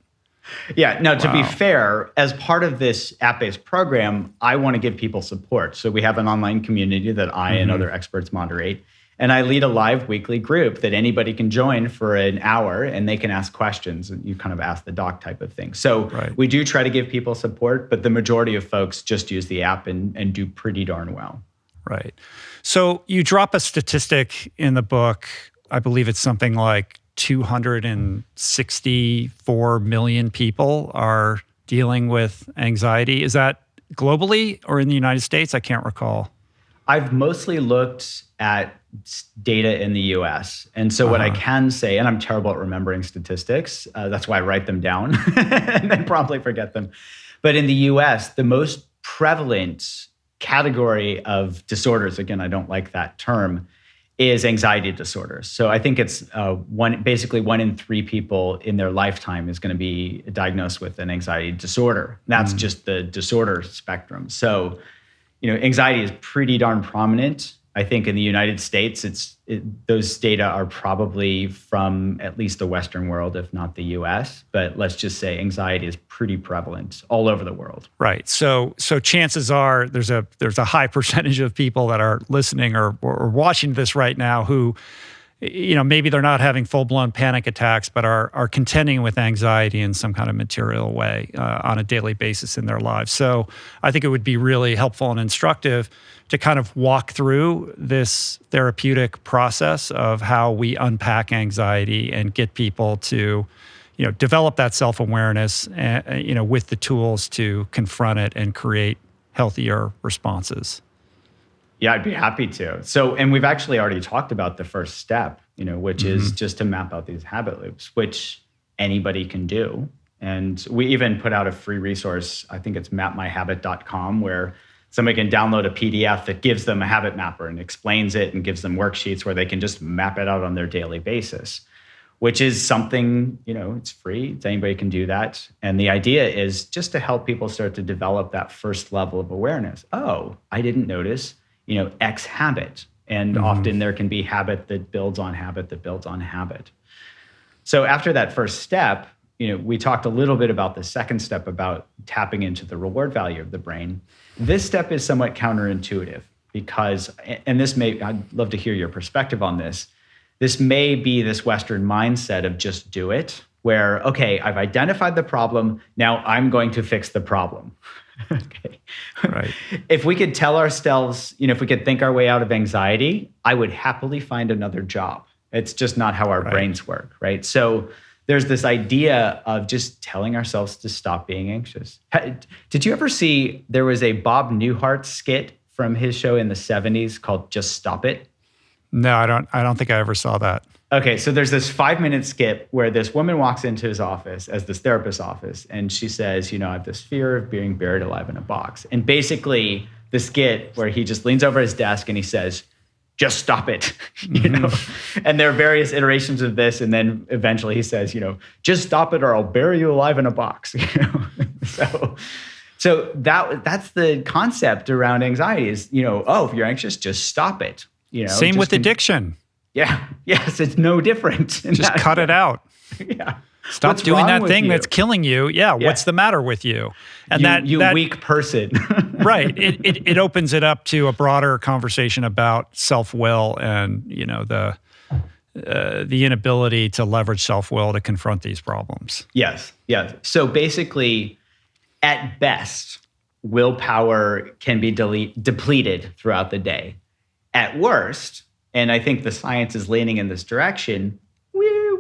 Yeah. Now, to be fair, as part of this app-based program, I want to give people support. So we have an online community that I and other experts moderate. And I lead a live weekly group that anybody can join for an hour and they can ask questions and you kind of ask the doc type of thing. So we do try to give people support, but the majority of folks just use the app and do pretty darn well. Right. So you drop a statistic in the book. I believe it's something like 264 million people are dealing with anxiety. Is that globally or in the United States? I can't recall. I've mostly looked at data in the US. And so what I can say, and I'm terrible at remembering statistics, that's why I write them down and then promptly forget them. But in the US, the most prevalent category of disorders, again, I don't like that term, is anxiety disorders. So I think it's basically 1 in 3 people in their lifetime is going to be diagnosed with an anxiety disorder. That's just the disorder spectrum. So, anxiety is pretty darn prominent. I think in the United States, those data are probably from at least the Western world, if not the US. But let's just say anxiety is pretty prevalent all over the world. Right. So chances are there's a high percentage of people that are listening or watching this right now who, maybe they're not having full-blown panic attacks, but are contending with anxiety in some kind of material way on a daily basis in their lives. So I think it would be really helpful and instructive to kind of walk through this therapeutic process of how we unpack anxiety and get people to, develop that self-awareness, with the tools to confront it and create healthier responses. Yeah, I'd be happy to. So, and we've actually already talked about the first step, which is just to map out these habit loops, which anybody can do. And we even put out a free resource, I think it's mapmyhabit.com, where somebody can download a PDF that gives them a habit mapper and explains it and gives them worksheets where they can just map it out on their daily basis, which is something, it's free. Anybody can do that. And the idea is just to help people start to develop that first level of awareness. Oh, I didn't notice, X habit. And often there can be habit that builds on habit that builds on habit. So after that first step, we talked a little bit about the second step about tapping into the reward value of the brain. This step is somewhat counterintuitive because, and I'd love to hear your perspective on this. This may be this Western mindset of just do it, where, okay, I've identified the problem. Now I'm going to fix the problem. Okay. Right. If we could tell ourselves, if we could think our way out of anxiety, I would happily find another job. It's just not how our brains work, right? So there's this idea of just telling ourselves to stop being anxious. Did you ever see, there was a Bob Newhart skit from his show in the 70s called Just Stop It? No, I don't think I ever saw that. Okay, so there's this 5-minute skit where this woman walks into his office, as this therapist's office, and she says, I have this fear of being buried alive in a box. And basically the skit where he just leans over his desk and he says, just stop it, And there are various iterations of this. And then eventually he says, just stop it or I'll bury you alive in a box, So So that's the concept around anxiety is, if you're anxious, just stop it. Same with addiction. Yeah. Yes, it's no different. Just cut it out. Yeah. Stop doing that thing that's killing you. Yeah, what's the matter with you? And that weak person. Right. It opens it up to a broader conversation about self-will and, the inability to leverage self-will to confront these problems. Yes. So basically, at best, willpower can be depleted throughout the day. At worst, and I think the science is leaning in this direction,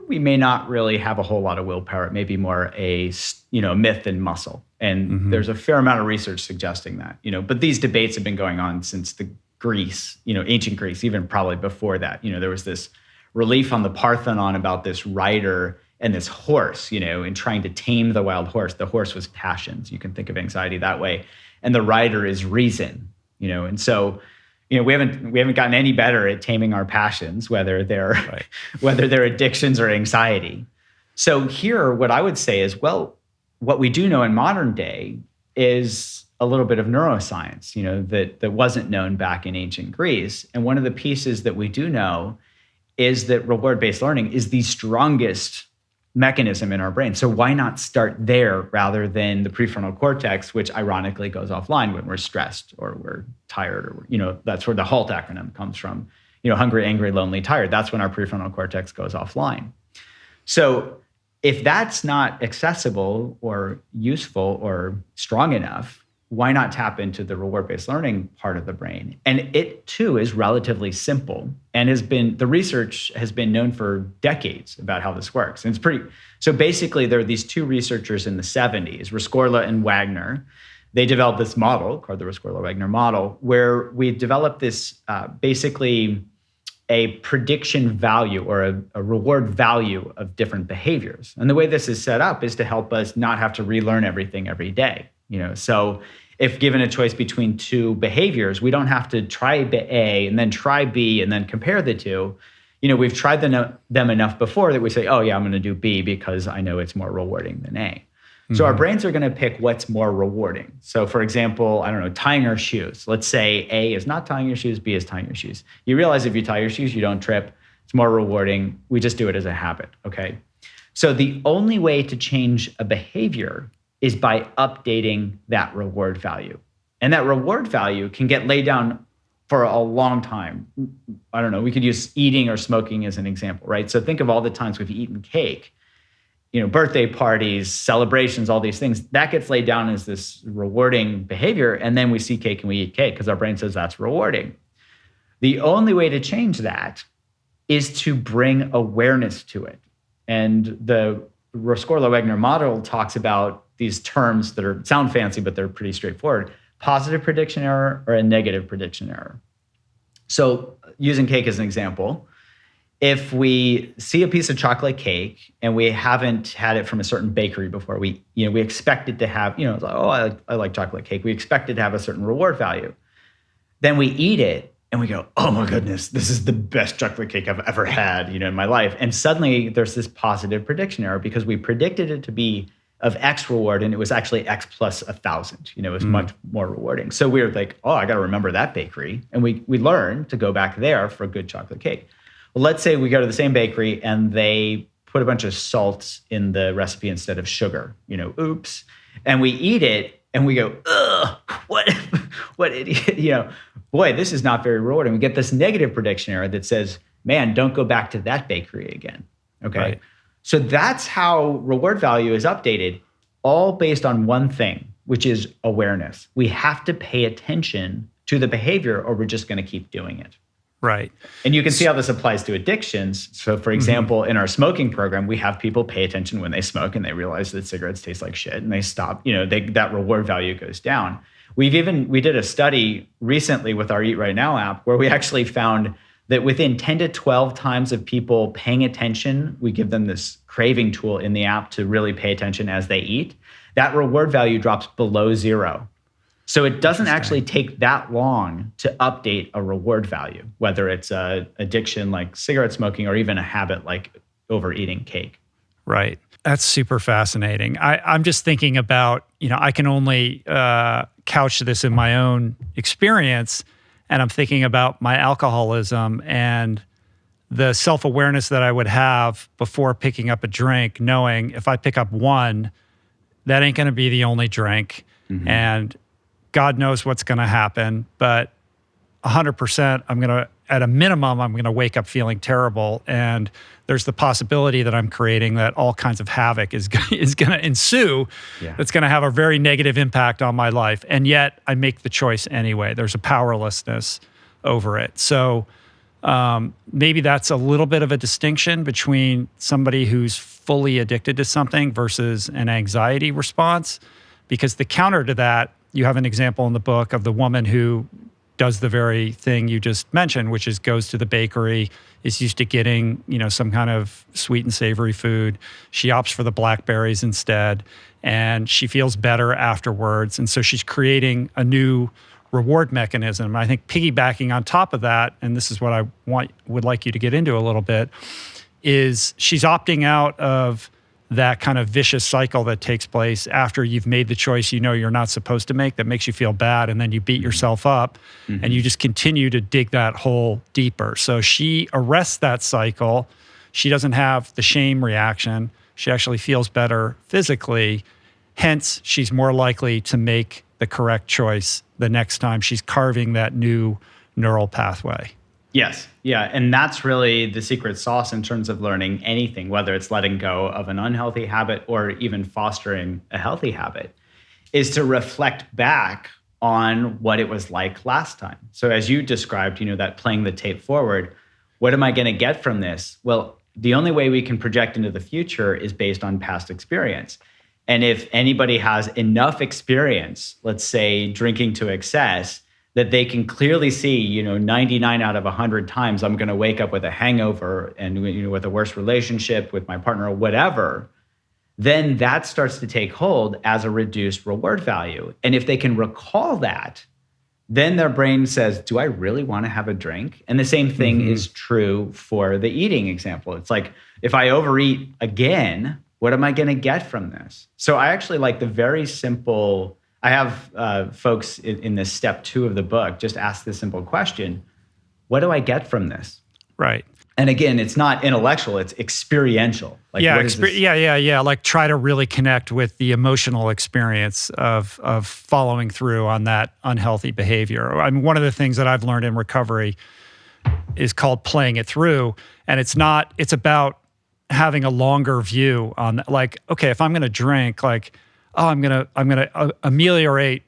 we may not really have a whole lot of willpower. It may be more a myth than muscle. And there's a fair amount of research suggesting that. But these debates have been going on since the Greece, ancient Greece, even probably before that. There was this relief on the Parthenon about this rider and this horse, and trying to tame the wild horse. The horse was passions. You can think of anxiety that way. And the rider is reason, and so we haven't gotten any better at taming our passions, whether they're addictions or anxiety. So here, what I would say is, well, what we do know in modern day is a little bit of neuroscience, that wasn't known back in ancient Greece. And one of the pieces that we do know is that reward-based learning is the strongest mechanism in our brain. So why not start there rather than the prefrontal cortex, which ironically goes offline when we're stressed or we're tired, or that's where the HALT acronym comes from. Hungry, angry, lonely, tired. That's when our prefrontal cortex goes offline. So if that's not accessible or useful or strong enough, why not tap into the reward-based learning part of the brain? And it too is relatively simple and the research has been known for decades about how this works. And so basically there are these two researchers in the 70s, Rescorla and Wagner. They developed this model called the Rescorla-Wagner model, where we developed this basically a prediction value or a reward value of different behaviors. And the way this is set up is to help us not have to relearn everything every day. So if given a choice between two behaviors, we don't have to try A and then try B and then compare the two. We've tried them enough before that we say, oh yeah, I'm going to do B because I know it's more rewarding than A. So our brains are going to pick what's more rewarding. So for example, tying our shoes. Let's say A is not tying your shoes, B is tying your shoes. You realize if you tie your shoes, you don't trip. It's more rewarding. We just do it as a habit, okay? So the only way to change a behavior is by updating that reward value. And that reward value can get laid down for a long time. We could use eating or smoking as an example, right? So think of all the times we've eaten cake, birthday parties, celebrations, all these things. That gets laid down as this rewarding behavior. And then we see cake and we eat cake because our brain says that's rewarding. The only way to change that is to bring awareness to it. And the Rescorla-Wagner model talks about these terms that sound fancy, but they're pretty straightforward. Positive prediction error or a negative prediction error. So using cake as an example, if we see a piece of chocolate cake and we haven't had it from a certain bakery before, we expect it to have, I like chocolate cake. We expect it to have a certain reward value. Then we eat it and we go, oh my goodness, this is the best chocolate cake I've ever had, in my life. And suddenly there's this positive prediction error because we predicted it to be of X reward, and it was actually X plus 1,000. It was much more rewarding. So we were like, oh, I got to remember that bakery. And we learned to go back there for a good chocolate cake. Well, let's say we go to the same bakery and they put a bunch of salt in the recipe instead of sugar, oops. And we eat it and we go, ugh, what idiot, boy, this is not very rewarding. We get this negative prediction error that says, man, don't go back to that bakery again, okay? Right. So that's how reward value is updated, all based on one thing, which is awareness. We have to pay attention to the behavior or we're just going to keep doing it. Right. And you can see how this applies to addictions. So for example, in our smoking program, we have people pay attention when they smoke and they realize that cigarettes taste like shit and they stop, that reward value goes down. We did a study recently with our Eat Right Now app where we actually found that within 10 to 12 times of people paying attention, we give them this craving tool in the app to really pay attention as they eat, that reward value drops below 0. So it doesn't actually take that long to update a reward value, whether it's an addiction like cigarette smoking or even a habit like overeating cake. Right. That's super fascinating. I'm just thinking about, I can only couch this in my own experience, and I'm thinking about my alcoholism and the self-awareness that I would have before picking up a drink, knowing if I pick up one, that ain't going to be the only drink, and God knows what's going to happen, but 100%, at a minimum, I'm going to wake up feeling terrible, and there's the possibility that I'm creating that all kinds of havoc is going to ensue. Yeah. That's going to have a very negative impact on my life, and yet I make the choice anyway. There's a powerlessness over it. So maybe that's a little bit of a distinction between somebody who's fully addicted to something versus an anxiety response, because the counter to that, you have an example in the book of the woman who does the very thing you just mentioned, which is goes to the bakery, is used to getting, some kind of sweet and savory food. She opts for the blackberries instead, and she feels better afterwards. And so she's creating a new reward mechanism. I think piggybacking on top of that, and this is what I would like you to get into a little bit, is she's opting out of that kind of vicious cycle that takes place after you've made the choice you're not supposed to make that makes you feel bad, and then you beat yourself up, and you just continue to dig that hole deeper. So she arrests that cycle. She doesn't have the shame reaction. She actually feels better physically. Hence, she's more likely to make the correct choice the next time she's carving that new neural pathway. Yes. Yeah. And that's really the secret sauce in terms of learning anything, whether it's letting go of an unhealthy habit or even fostering a healthy habit, is to reflect back on what it was like last time. So as you described, that playing the tape forward, what am I going to get from this? Well, the only way we can project into the future is based on past experience. And if anybody has enough experience, let's say drinking to excess, that they can clearly see, 99 out of 100 times I'm going to wake up with a hangover and with a worse relationship with my partner or whatever, then that starts to take hold as a reduced reward value. And if they can recall that, then their brain says, do I really want to have a drink? And the same thing is true for the eating example. It's like, if I overeat again, what am I going to get from this? So I actually like the very simple. I have folks in this step 2 of the book just ask this simple question: what do I get from this? Right. And again, it's not intellectual; it's experiential. Like, yeah. Like, try to really connect with the emotional experience of following through on that unhealthy behavior. I mean, one of the things that I've learned in recovery is called playing it through, and it's about having a longer view on that. Like, okay, if I'm going to drink, like, I'm gonna ameliorate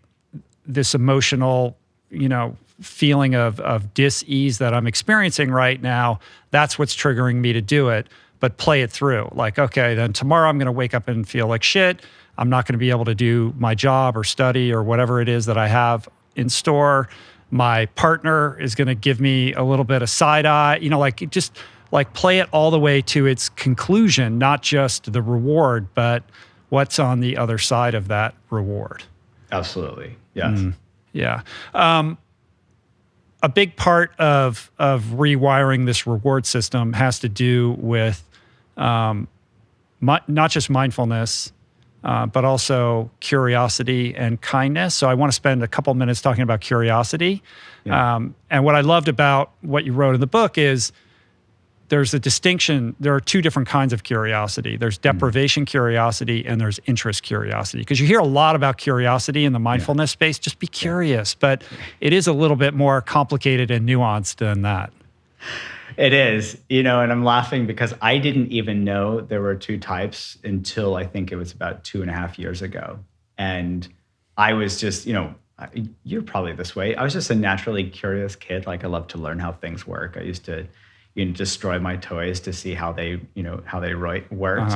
this emotional, feeling of dis-ease that I'm experiencing right now. That's what's triggering me to do it. But play it through. Like, okay, then tomorrow I'm gonna wake up and feel like shit. I'm not gonna be able to do my job or study or whatever it is that I have in store. My partner is gonna give me a little bit of side eye. Just play it all the way to its conclusion, not just the reward, but what's on the other side of that reward. Absolutely. Yes. Yeah. A big part of rewiring this reward system has to do with not just mindfulness, but also curiosity and kindness. So I want to spend a couple minutes talking about curiosity. Yeah. And what I loved about what you wrote in the book is there's a distinction. There are 2 different kinds of curiosity. There's deprivation curiosity and there's interest curiosity. Because you hear a lot about curiosity in the mindfulness space. Just be curious. But it is a little bit more complicated and nuanced than that. It is, and I'm laughing because I didn't even know there were 2 types until I think it was about 2.5 years ago. And I was just, you're probably this way. I was just a naturally curious kid. Like, I love to learn how things work. I used to destroy my toys to see how they worked.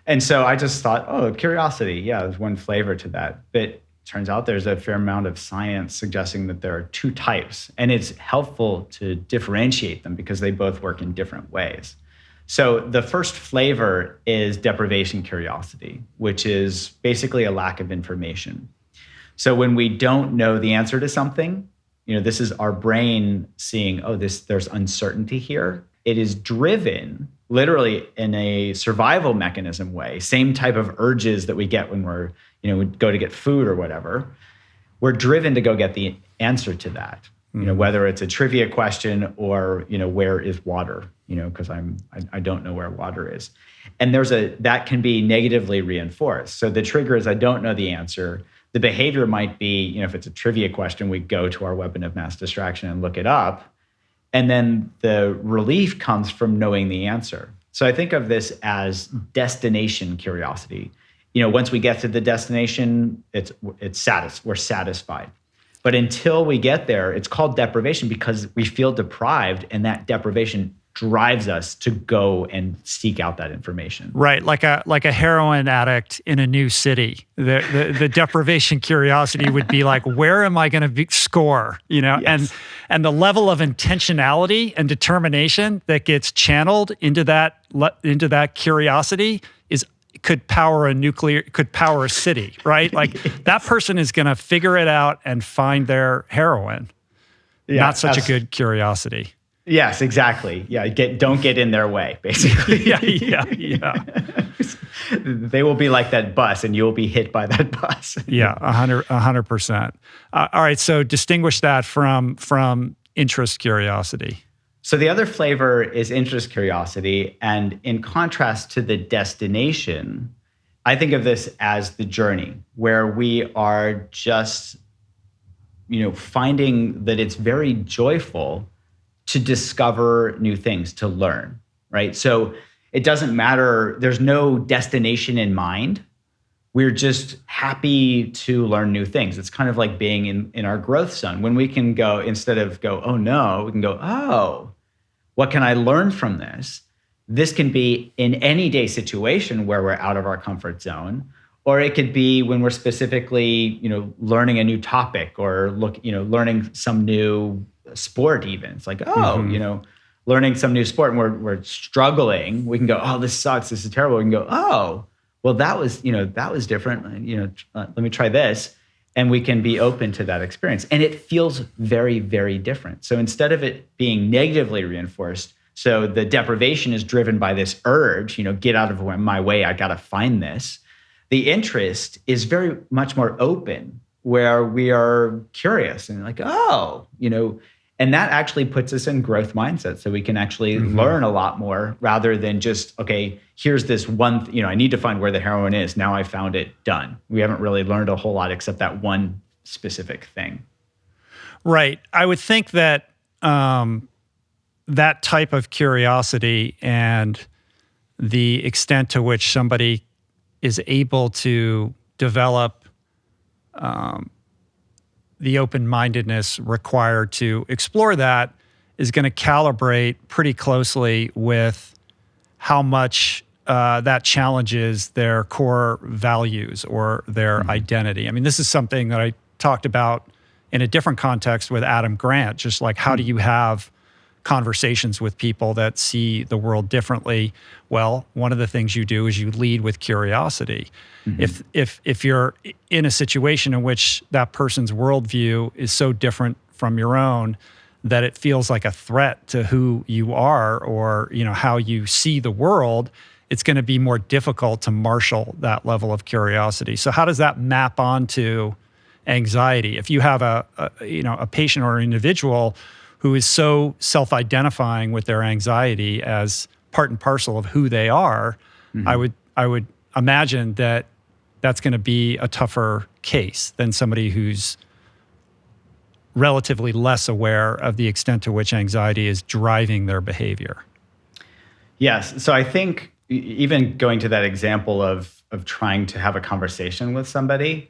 And so I just thought, curiosity. Yeah, there's one flavor to that. But turns out there's a fair amount of science suggesting that there are 2 types. And it's helpful to differentiate them because they both work in different ways. So the first flavor is deprivation curiosity, which is basically a lack of information. So when we don't know the answer to something, this is our brain seeing, there's uncertainty here. it is driven literally in a survival mechanism way, same type of urges that we get when we go to get food or whatever. We're driven to go get the answer to that. Whether it's a trivia question or, where is water, because I don't know where water is. And that can be negatively reinforced. So the trigger is I don't know the answer. The behavior might be, if it's a trivia question, we go to our weapon of mass distraction and look it up. And then the relief comes from knowing the answer. So I think of this as destination curiosity. Once we get to the destination, we're satisfied. But until we get there, it's called deprivation because we feel deprived, and that deprivation drives us to go and seek out that information. Right, like a heroin addict in a new city. The deprivation curiosity would be like, where am I going to score? Yes. And the level of intentionality and determination that gets channeled into that curiosity could power a city, right? Like that person is going to figure it out and find their heroin. Yeah, not such a good curiosity. Yes, exactly. Yeah, don't get in their way, basically. yeah. They will be like that bus, and you'll be hit by that bus. Yeah, 100%. All right, so distinguish that from interest curiosity. So the other flavor is interest curiosity, and in contrast to the destination, I think of this as the journey, where we are just, finding that it's very joyful to discover new things, to learn, right? So it doesn't matter, there's no destination in mind. We're just happy to learn new things. It's kind of like being in our growth zone. When we can go, instead of go, oh no, we can go, oh, what can I learn from this? This can be in any day situation where we're out of our comfort zone, or it could be when we're specifically, learning a new topic or learning some new sport even. It's like, learning some new sport and we're struggling. We can go, oh, this sucks. This is terrible. We can go, oh, well, that was different. Let me try this. And we can be open to that experience. And it feels very, very different. So instead of it being negatively reinforced, so the deprivation is driven by this urge, get out of my way, I got to find this. The interest is very much more open, where we are curious and like, and that actually puts us in growth mindset. So we can actually learn a lot more rather than just, okay, here's this one, I need to find where the heroin is. Now I found it, done. We haven't really learned a whole lot except that one specific thing. Right. I would think that that type of curiosity and the extent to which somebody is able to develop the open-mindedness required to explore that is going to calibrate pretty closely with how much that challenges their core values or their identity. I mean, this is something that I talked about in a different context with Adam Grant, just like how do you have conversations with people that see the world differently? Well, one of the things you do is you lead with curiosity. If you're in a situation in which that person's worldview is so different from your own that it feels like a threat to who you are or how you see the world, it's going to be more difficult to marshal that level of curiosity. So how does that map onto anxiety? If you have a patient or an individual who is so self-identifying with their anxiety as part and parcel of who they are, I would imagine that that's going to be a tougher case than somebody who's relatively less aware of the extent to which anxiety is driving their behavior. Yes. So I think even going to that example of trying to have a conversation with somebody,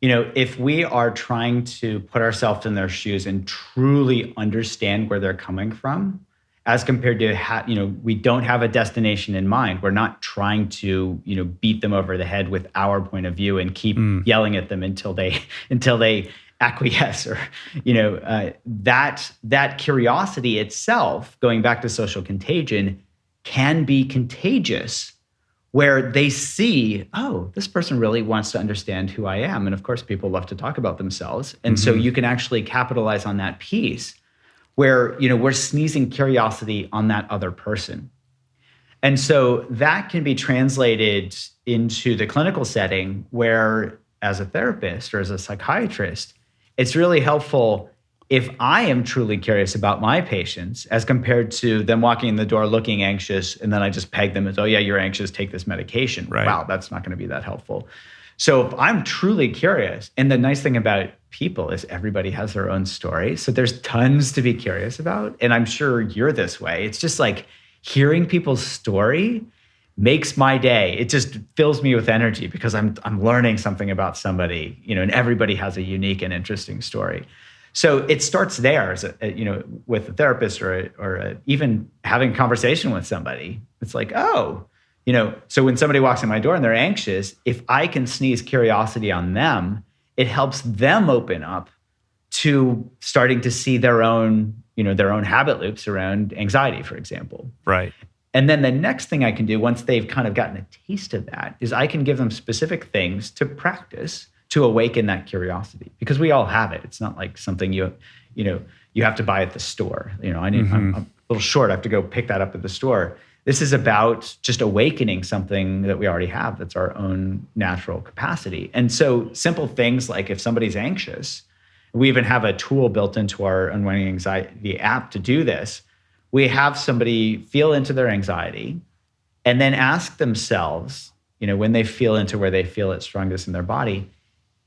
if we are trying to put ourselves in their shoes and truly understand where they're coming from, as compared to, we don't have a destination in mind. We're not trying to, beat them over the head with our point of view and keep yelling at them until they acquiesce or, that curiosity itself, going back to social contagion, can be contagious, where they see, oh, this person really wants to understand who I am. And of course, people love to talk about themselves. And so you can actually capitalize on that piece where, we're sneezing curiosity on that other person. And so that can be translated into the clinical setting where, as a therapist or as a psychiatrist, it's really helpful if I am truly curious about my patients as compared to them walking in the door looking anxious, and then I just peg them as, oh yeah, you're anxious, take this medication. Right. Wow, that's not going to be that helpful. So if I'm truly curious, and the nice thing about people is everybody has their own story. So there's tons to be curious about. And I'm sure you're this way. It's just like hearing people's story makes my day. It just fills me with energy because I'm learning something about somebody, and everybody has a unique and interesting story. So it starts there, as with a therapist or even having a conversation with somebody. It's like, oh, so when somebody walks in my door and they're anxious, if I can sneeze curiosity on them, it helps them open up to starting to see their own habit loops around anxiety, for example. Right. And then the next thing I can do once they've kind of gotten a taste of that is I can give them specific things to practice to awaken that curiosity, because we all have it. It's not like something you have to buy at the store. I'm a little short. I have to go pick that up at the store. This is about just awakening something that we already have that's our own natural capacity. And so simple things like if somebody's anxious, we even have a tool built into our Unwinding Anxiety app to do this. We have somebody feel into their anxiety and then ask themselves, when they feel into where they feel it strongest in their body,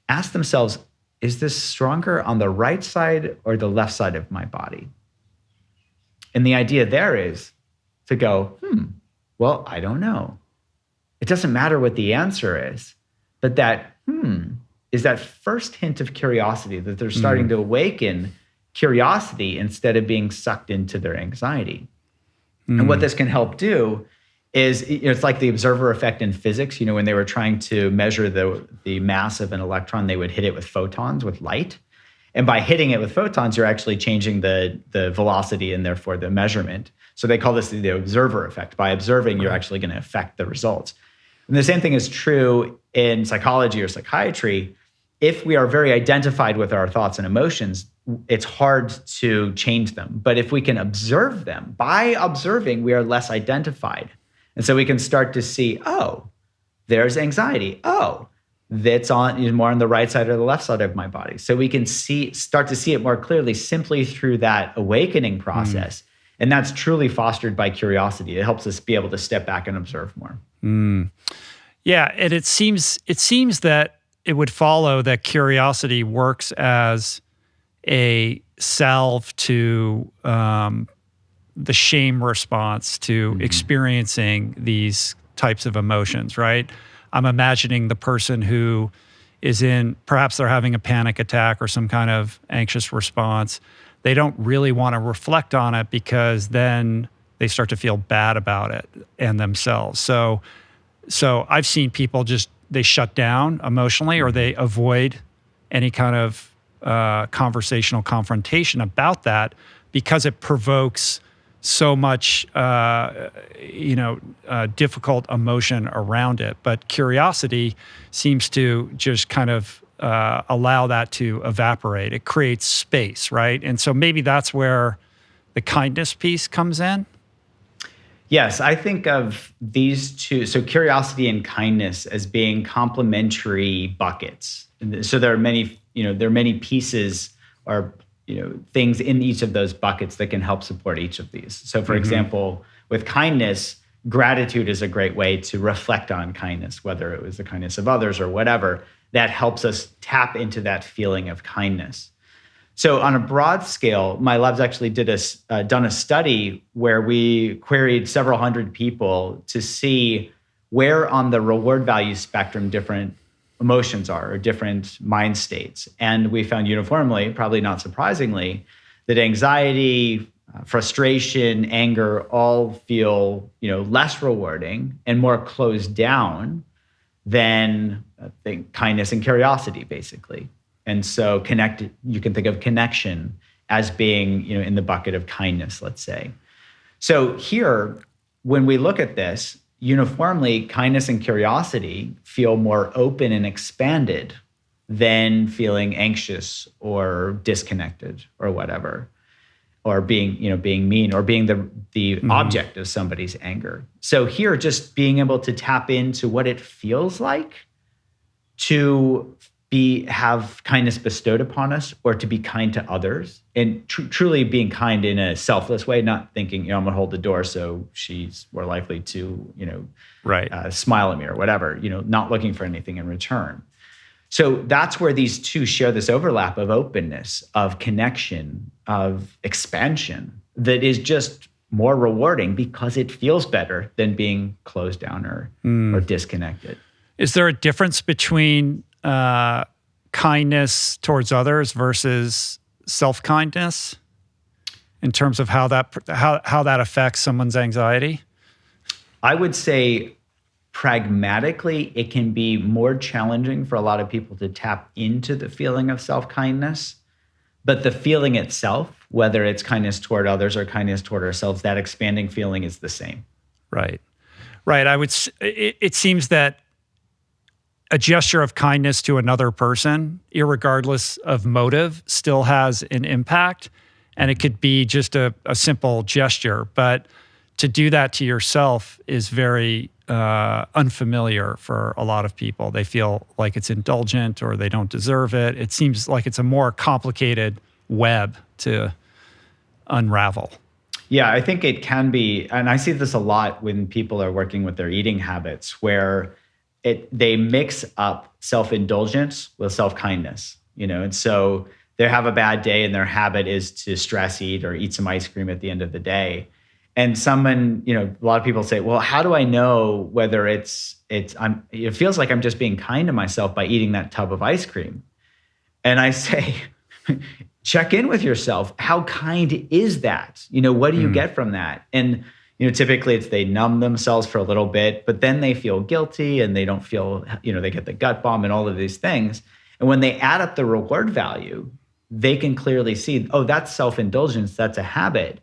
ask themselves, is this stronger on the right side or the left side of my body? And the idea there is to go, well, I don't know. It doesn't matter what the answer is, but that, is that first hint of curiosity that they're starting to awaken curiosity instead of being sucked into their anxiety. And what this can help do is, it's like the observer effect in physics. When they were trying to measure the mass of an electron, they would hit it with photons, with light. And by hitting it with photons, you're actually changing the velocity and therefore the measurement. So they call this the observer effect. By observing, you're actually going to affect the results. And the same thing is true in psychology or psychiatry. If we are very identified with our thoughts and emotions, it's hard to change them. But if we can observe them, by observing, we are less identified. And so we can start to see, oh, there's anxiety. Oh, that's more on the right side or the left side of my body. So we can start to see it more clearly simply through that awakening process. And that's truly fostered by curiosity. It helps us be able to step back and observe more. Yeah, and it seems that it would follow that curiosity works as a salve to the shame response to experiencing these types of emotions, right? I'm imagining the person who is perhaps they're having a panic attack or some kind of anxious response. They don't really want to reflect on it because then they start to feel bad about it and themselves. So I've seen people they shut down emotionally, or they avoid any kind of conversational confrontation about that because it provokes so much, difficult emotion around it. But curiosity seems to just kind of allow that to evaporate. It creates space, right? And so maybe that's where the kindness piece comes in. Yes, I think of these two, so curiosity and kindness, as being complementary buckets. So there are many pieces or things in each of those buckets that can help support each of these. So for example, with kindness, gratitude is a great way to reflect on kindness, whether it was the kindness of others or whatever. That helps us tap into that feeling of kindness. So on a broad scale, my lab's actually done a study where we queried several hundred people to see where on the reward value spectrum different emotions are, or different mind states. And we found uniformly, probably not surprisingly, that anxiety, frustration, anger all feel less rewarding and more closed down than I think kindness and curiosity, basically. And so you can think of connection as being in the bucket of kindness, let's say. So here, when we look at this, uniformly, kindness and curiosity feel more open and expanded than feeling anxious or disconnected or whatever. or being mean, or being the object of somebody's anger. So here, just being able to tap into what it feels like to have kindness bestowed upon us, or to be kind to others, and truly being kind in a selfless way, not thinking, I'm gonna hold the door so she's more likely to, smile at me or whatever, not looking for anything in return. So that's where these two share this overlap of openness, of connection, of expansion, that is just more rewarding because it feels better than being closed down or disconnected. Is there a difference between kindness towards others versus self-kindness in terms of how that affects someone's anxiety? I would say pragmatically, it can be more challenging for a lot of people to tap into the feeling of self-kindness, but the feeling itself, whether it's kindness toward others or kindness toward ourselves, that expanding feeling is the same. Right. It seems that a gesture of kindness to another person, irregardless of motive, still has an impact. And it could be just a simple gesture. But to do that to yourself is very unfamiliar for a lot of people. They feel like it's indulgent or they don't deserve it. It seems like it's a more complicated web to unravel. Yeah, I think it can be. And I see this a lot when people are working with their eating habits, where they mix up self-indulgence with self-kindness, and so they have a bad day and their habit is to stress eat or eat some ice cream at the end of the day. And someone, a lot of people say, well, how do I know whether it feels like I'm just being kind to myself by eating that tub of ice cream? And I say, check in with yourself. How kind is that? What do you get from that? And typically it's they numb themselves for a little bit, but then they feel guilty and they don't feel, they get the gut bomb and all of these things. And when they add up the reward value, they can clearly see, oh, that's self-indulgence, that's a habit,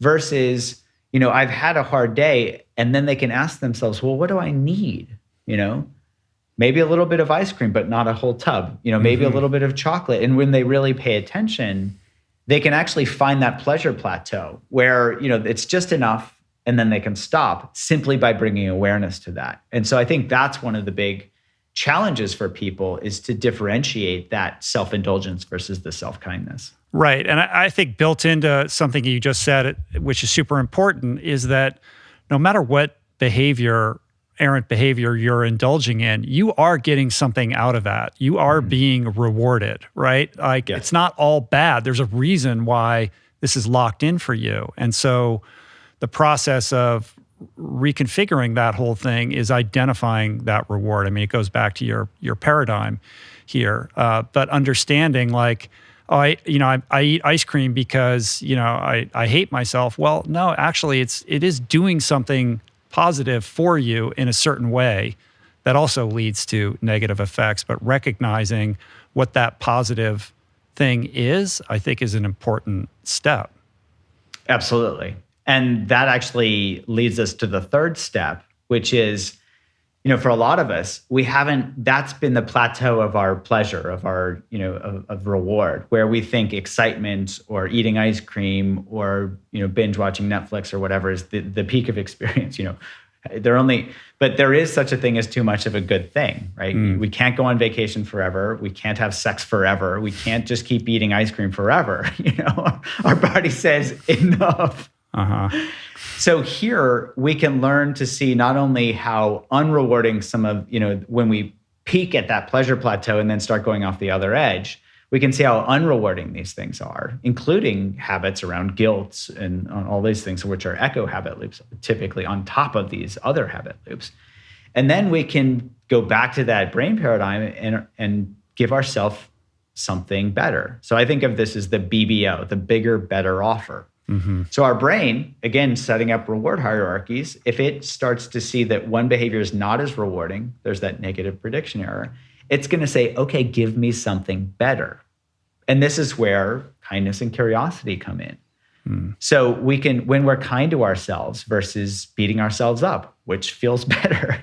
versus, I've had a hard day. And then they can ask themselves, well, what do I need? Maybe a little bit of ice cream, but not a whole tub, maybe a little bit of chocolate. And when they really pay attention, they can actually find that pleasure plateau where, it's just enough. And then they can stop simply by bringing awareness to that. And so I think that's one of the big challenges for people, is to differentiate that self-indulgence versus the self-kindness. Right. And I think built into something you just said, which is super important, is that no matter what errant behavior you're indulging in, you are getting something out of that. You are being rewarded, right? Like, it's not all bad. There's a reason why this is locked in for you. And so the process of reconfiguring that whole thing is identifying that reward. I mean, it goes back to your paradigm here, but understanding like, I eat ice cream because I hate myself. Well, no, actually, it is doing something positive for you in a certain way that also leads to negative effects. But recognizing what that positive thing is, I think, is an important step. Absolutely. And that actually leads us to the third step, which is, for a lot of us, that's been the plateau of our pleasure, of our, of reward, where we think excitement or eating ice cream or, binge watching Netflix or whatever is the peak of experience, but there is such a thing as too much of a good thing, right? We can't go on vacation forever. We can't have sex forever. We can't just keep eating ice cream forever. Our body says enough. So here we can learn to see not only how unrewarding some of, when we peak at that pleasure plateau and then start going off the other edge, we can see how unrewarding these things are, including habits around guilt and all these things, which are echo habit loops, typically on top of these other habit loops. And then we can go back to that brain paradigm and give ourselves something better. So I think of this as the BBO, the bigger, better offer. So our brain, again, setting up reward hierarchies, if it starts to see that one behavior is not as rewarding, there's that negative prediction error, it's going to say, okay, give me something better. And this is where kindness and curiosity come in. So we can, when we're kind to ourselves versus beating ourselves up, which feels better,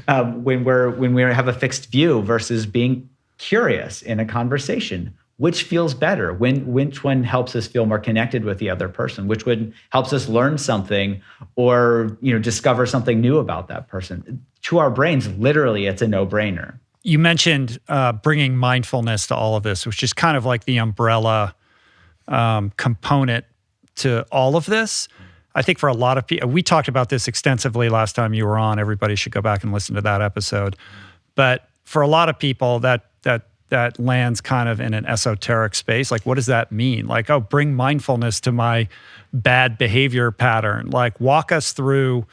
when we have a fixed view versus being curious in a conversation, which feels better, which one helps us feel more connected with the other person, which one helps us learn something or discover something new about that person. To our brains, literally, it's a no-brainer. You mentioned bringing mindfulness to all of this, which is kind of like the umbrella component to all of this. I think for a lot of people, we talked about this extensively last time you were on. Everybody should go back and listen to that episode. But for a lot of people, that lands kind of in an esoteric space. Like, what does that mean? Like, oh, bring mindfulness to my bad behavior pattern. Like, walk us through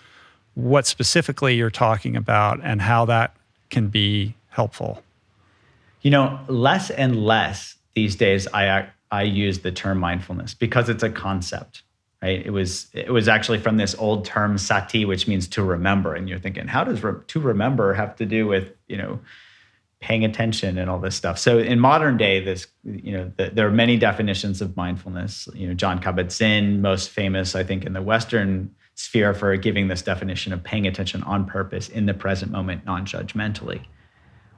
what specifically you're talking about and how that can be helpful. Less and less these days, I use the term mindfulness because it's a concept, right? It was actually from this old term sati, which means to remember. And you're thinking, how does to remember have to do with, paying attention and all this stuff? So in modern day, there are many definitions of mindfulness. Jon Kabat-Zinn, most famous, I think, in the Western sphere for giving this definition of paying attention on purpose in the present moment, non-judgmentally.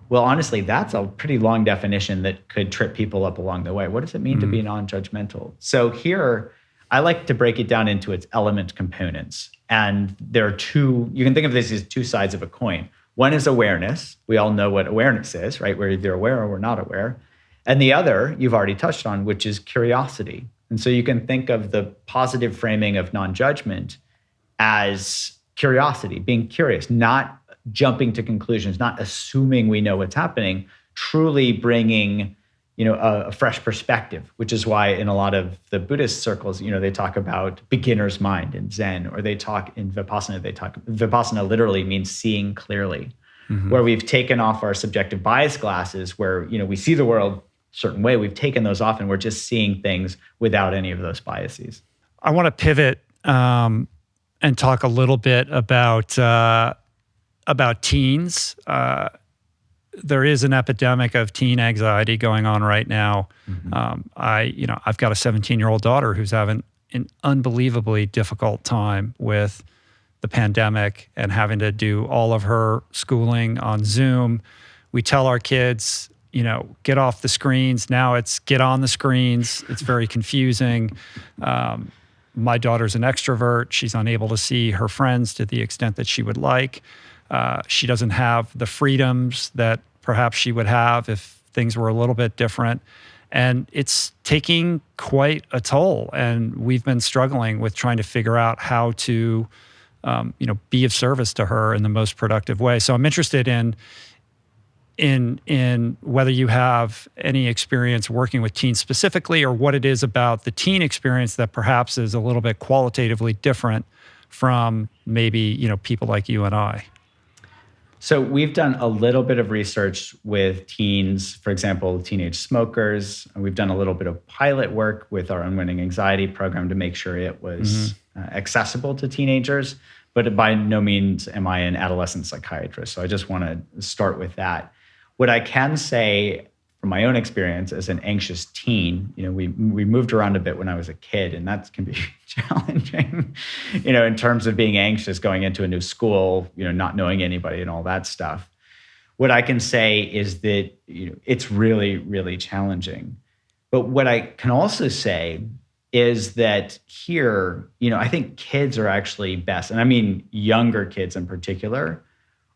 Well, honestly, that's a pretty long definition that could trip people up along the way. What does it mean to be non-judgmental? So here, I like to break it down into its element components. And there are two, you can think of this as two sides of a coin. One is awareness. We all know what awareness is, right? We're either aware or we're not aware. And the other, you've already touched on, which is curiosity. And so you can think of the positive framing of non-judgment as curiosity, being curious, not jumping to conclusions, not assuming we know what's happening, truly bringing a fresh perspective, which is why in a lot of the Buddhist circles, they talk about beginner's mind in Zen, or they talk in Vipassana, Vipassana literally means seeing clearly, where we've taken off our subjective bias glasses, where, we see the world a certain way, we've taken those off and we're just seeing things without any of those biases. I want to pivot and talk a little bit about teens. There is an epidemic of teen anxiety going on right now. I've got a 17-year-old daughter who's having an unbelievably difficult time with the pandemic and having to do all of her schooling on Zoom. We tell our kids, get off the screens. Now it's get on the screens. It's very confusing. My daughter's an extrovert. She's unable to see her friends to the extent that she would like. She doesn't have the freedoms that perhaps she would have if things were a little bit different. And it's taking quite a toll. And we've been struggling with trying to figure out how to, be of service to her in the most productive way. So I'm interested in whether you have any experience working with teens specifically, or what it is about the teen experience that perhaps is a little bit qualitatively different from maybe, people like you and I. So we've done a little bit of research with teens, for example, teenage smokers. We've done a little bit of pilot work with our Unwinding Anxiety program to make sure it was accessible to teenagers. But by no means am I an adolescent psychiatrist. So I just want to start with that. What I can say from my own experience as an anxious teen, we moved around a bit when I was a kid, and that can be challenging, in terms of being anxious going into a new school, not knowing anybody and all that stuff. What I can say is that, it's really, really challenging. But what I can also say is that here, I think kids are actually best, and I mean younger kids in particular,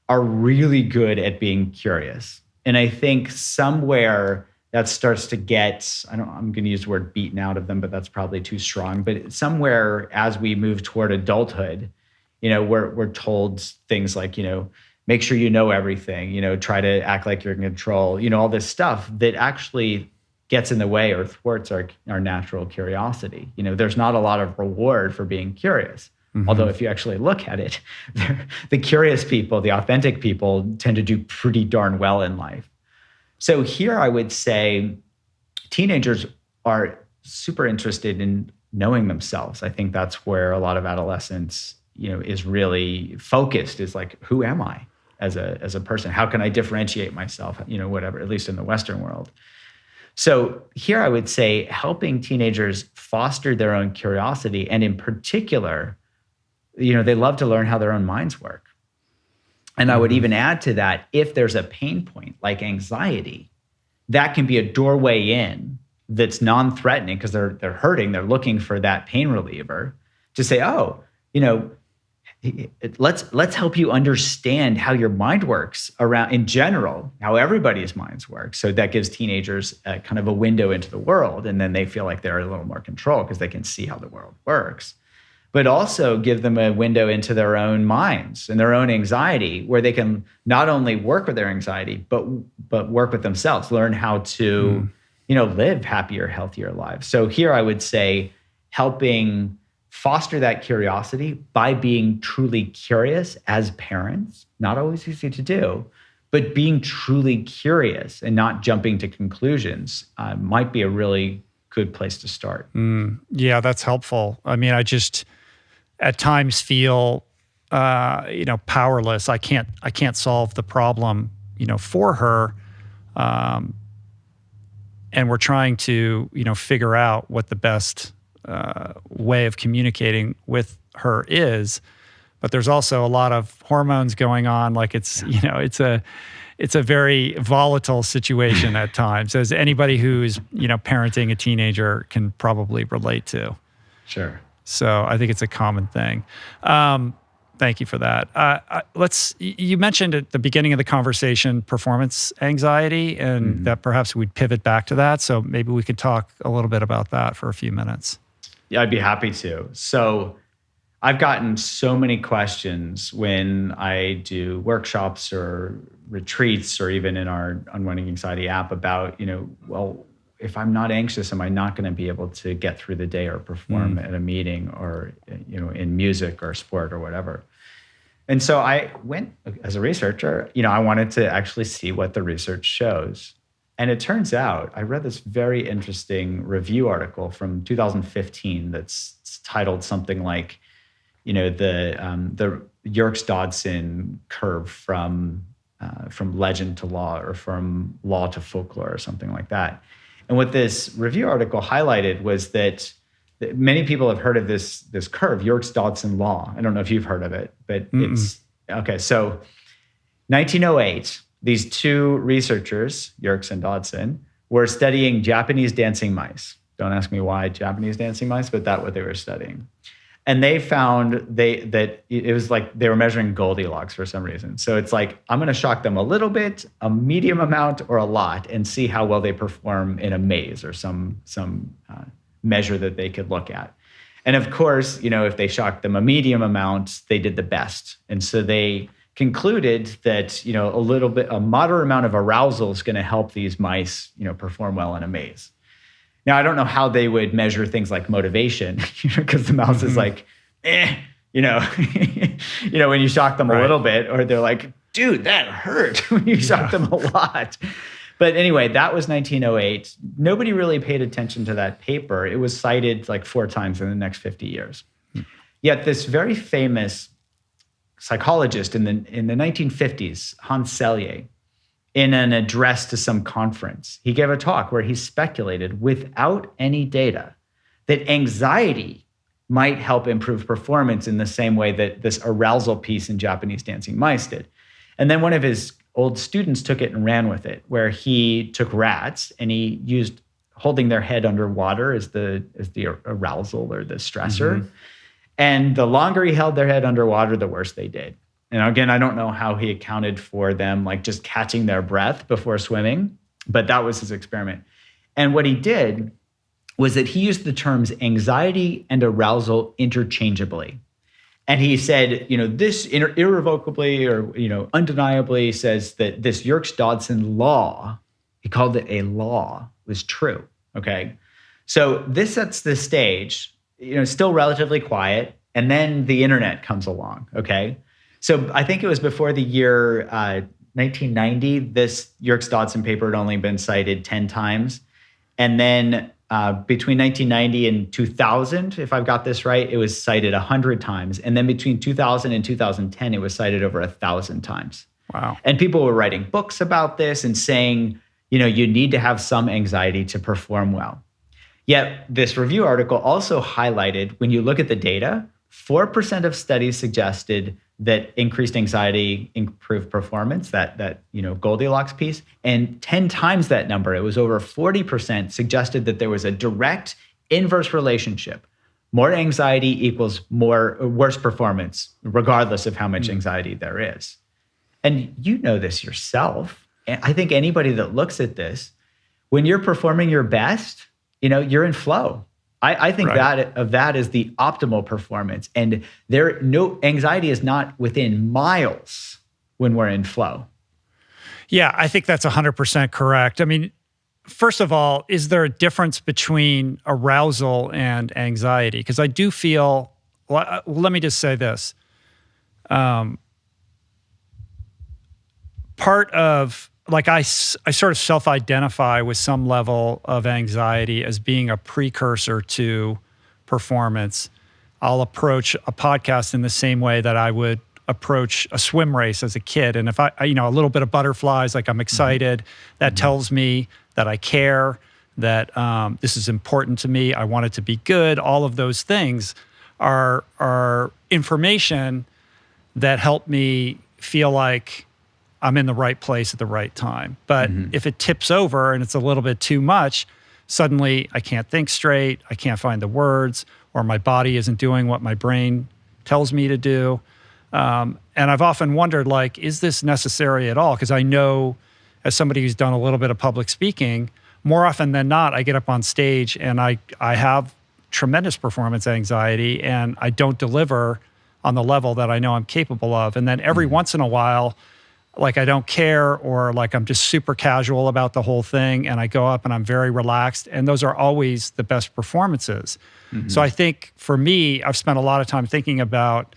are really good at being curious. And I think somewhere that starts to get, I'm going to use the word beaten out of them, but that's probably too strong. But somewhere as we move toward adulthood, we're told things like, make sure you know everything, try to act like you're in control, all this stuff that actually gets in the way or thwarts our natural curiosity. There's not a lot of reward for being curious. Although if you actually look at it, the curious people, the authentic people tend to do pretty darn well in life. So here I would say teenagers are super interested in knowing themselves. I think that's where a lot of adolescence, is really focused, is like, who am I as a person? How can I differentiate myself? Whatever, at least in the Western world. So here I would say helping teenagers foster their own curiosity, and in particular, they love to learn how their own minds work. And I would even add to that, if there's a pain point like anxiety, that can be a doorway in that's non-threatening because they're hurting, they're looking for that pain reliever, to say, oh, let's help you understand how your mind works around, in general, how everybody's minds work. So that gives teenagers kind of a window into the world, and then they feel like they're a little more control because they can see how the world works. But also give them a window into their own minds and their own anxiety, where they can not only work with their anxiety, but work with themselves, learn how to, live happier, healthier lives. So here I would say helping foster that curiosity by being truly curious as parents, not always easy to do, but being truly curious and not jumping to conclusions might be a really good place to start. Yeah, that's helpful. I mean, I just at times feel, powerless. I can't solve the problem, for her. And we're trying to, figure out what the best way of communicating with her is, but there's also a lot of hormones going on. Like it's a very volatile situation at times, as anybody who's parenting a teenager can probably relate to. Sure. So I think it's a common thing. Thank you for that. You mentioned at the beginning of the conversation performance anxiety, and that perhaps we'd pivot back to that. So maybe we could talk a little bit about that for a few minutes. Yeah, I'd be happy to. So I've gotten so many questions when I do workshops or retreats, or even in our Unwinding Anxiety app, about, well, if I'm not anxious, am I not going to be able to get through the day or perform at a meeting, or, in music or sport or whatever? And so I went, as a researcher, I wanted to actually see what the research shows. And it turns out, I read this very interesting review article from 2015 that's titled something like, the Yerkes-Dodson curve from legend to law, or from law to folklore, or something like that. And what this review article highlighted was that many people have heard of this curve, Yerkes-Dodson law. I don't know if you've heard of it, but it's okay. So 1908, these two researchers, Yerkes and Dodson, were studying Japanese dancing mice. Don't ask me why Japanese dancing mice, but that's what they were studying. And they found that it was like they were measuring Goldilocks for some reason. So it's like, I'm going to shock them a little bit, a medium amount, or a lot, and see how well they perform in a maze, or some measure that they could look at. And of course, if they shocked them a medium amount, they did the best. And so they concluded that, a moderate amount of arousal is going to help these mice, perform well in a maze. Now, I don't know how they would measure things like motivation, because the mouse is like, when you shock them a little bit, or they're like, dude, that hurt when you shock them a lot. But anyway, that was 1908. Nobody really paid attention to that paper. It was cited like 4 times in the next 50 years. Yet this very famous psychologist in the 1950s, Hans Selye, in an address to some conference, he gave a talk where he speculated, without any data, that anxiety might help improve performance in the same way that this arousal piece in Japanese dancing mice did. And then one of his old students took it and ran with it, where he took rats and he used holding their head underwater as the arousal or the stressor. And the longer he held their head underwater, the worse they did. And again, I don't know how he accounted for them like just catching their breath before swimming, but that was his experiment. And what he did was that he used the terms anxiety and arousal interchangeably. And he said, this irrevocably or, undeniably says that this Yerkes-Dodson law, he called it a law, was true, okay? So this sets the stage, still relatively quiet, and then the internet comes along, okay? So I think it was before the year 1990, this Yerkes-Dodson paper had only been cited 10 times. And then between 1990 and 2000, if I've got this right, it was cited 100 times. And then between 2000 and 2010, it was cited over 1,000 times. Wow. And people were writing books about this and saying, you need to have some anxiety to perform well. Yet this review article also highlighted, when you look at the data, 4% of studies suggested that increased anxiety improved performance, that Goldilocks piece. And 10 times that number, it was over 40%, suggested that there was a direct inverse relationship. More anxiety equals worse performance, regardless of how much anxiety there is. And you know this yourself. And I think anybody that looks at this, when you're performing your best, you're in flow. I think that is the optimal performance. And anxiety is not within miles when we're in flow. Yeah, I think that's 100% correct. I mean, first of all, is there a difference between arousal and anxiety? Because I do feel, let me just say this. Part of, I sort of self-identify with some level of anxiety as being a precursor to performance. I'll approach a podcast in the same way that I would approach a swim race as a kid. And if a little bit of butterflies, like I'm excited, that tells me that I care, that this is important to me, I want it to be good. All of those things are information that help me feel like I'm in the right place at the right time. But if it tips over and it's a little bit too much, suddenly I can't think straight, I can't find the words, or my body isn't doing what my brain tells me to do. And I've often wondered, is this necessary at all? Because I know, as somebody who's done a little bit of public speaking, more often than not, I get up on stage and I have tremendous performance anxiety and I don't deliver on the level that I know I'm capable of. And then every once in a while, I don't care, or I'm just super casual about the whole thing, and I go up and I'm very relaxed, and those are always the best performances. So I think for me, I've spent a lot of time thinking about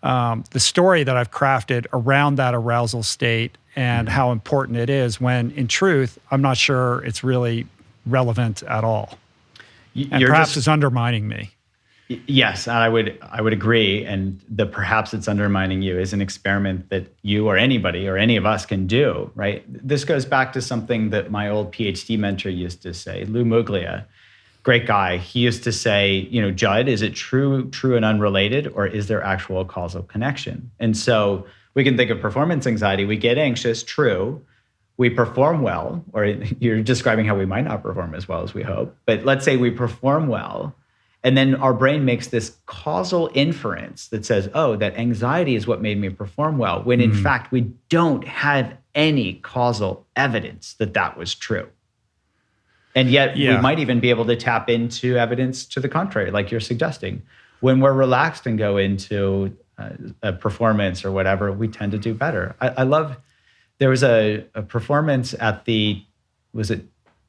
the story that I've crafted around that arousal state and how important it is, when in truth, I'm not sure it's really relevant at all. And perhaps it's undermining me. Yes, I would agree. And the perhaps it's undermining you is an experiment that you or anybody or any of us can do, right? This goes back to something that my old PhD mentor used to say, Lou Muglia, great guy. He used to say, Jud, is it true and unrelated, or is there actual causal connection? And so we can think of performance anxiety. We get anxious, true. We perform well, or you're describing how we might not perform as well as we hope. But let's say we perform well. And then our brain makes this causal inference that says, oh, that anxiety is what made me perform well, when in fact, we don't have any causal evidence that that was true. And yet we might even be able to tap into evidence to the contrary, like you're suggesting. When we're relaxed and go into a performance or whatever, we tend to do better. I love, there was a performance at the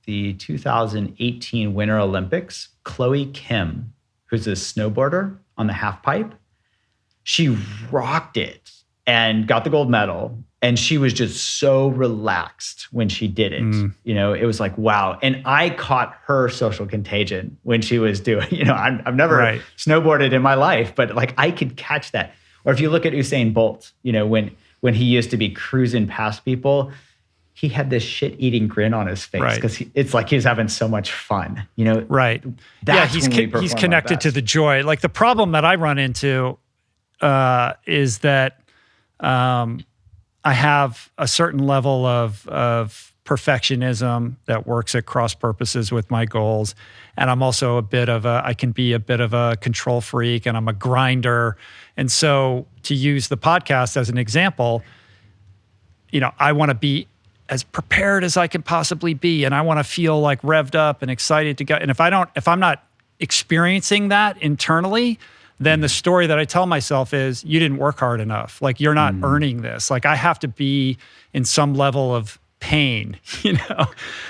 2018 Winter Olympics. Chloe Kim, who's a snowboarder on the half pipe, she rocked it and got the gold medal. And she was just so relaxed when she did it. It was like, wow. And I caught her social contagion when she was doing, I've never snowboarded in my life, but I could catch that. Or if you look at Usain Bolt, when he used to be cruising past people, he had this shit-eating grin on his face because it's like he was having so much fun. Right. He's connected to the joy. The problem that I run into is that I have a certain level of perfectionism that works at cross purposes with my goals. And I'm also I can be a bit of a control freak, and I'm a grinder. And so to use the podcast as an example, I want to be as prepared as I can possibly be. And I want to feel revved up and excited to go. And if I'm not experiencing that internally, then the story that I tell myself is, you didn't work hard enough. You're not earning this. I have to be in some level of pain,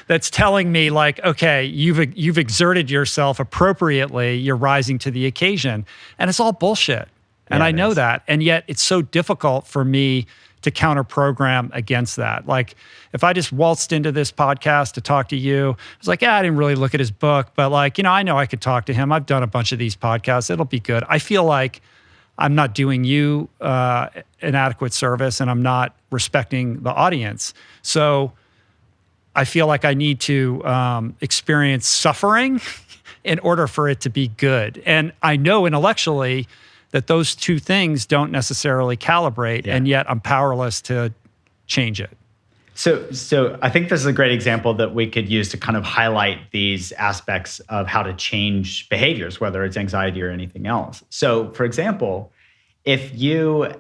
that's telling me okay, you've exerted yourself appropriately. You're rising to the occasion. And it's all bullshit. And I know that. And yet it's so difficult for me to counter program against that. If I just waltzed into this podcast to talk to you, it's I didn't really look at his book, but I know I could talk to him. I've done a bunch of these podcasts. It'll be good. I feel like I'm not doing you an adequate service, and I'm not respecting the audience. So I feel like I need to experience suffering in order for it to be good. And I know intellectually that those two things don't necessarily calibrate, and yet I'm powerless to change it. So I think this is a great example that we could use to kind of highlight these aspects of how to change behaviors, whether it's anxiety or anything else. So, for example, if you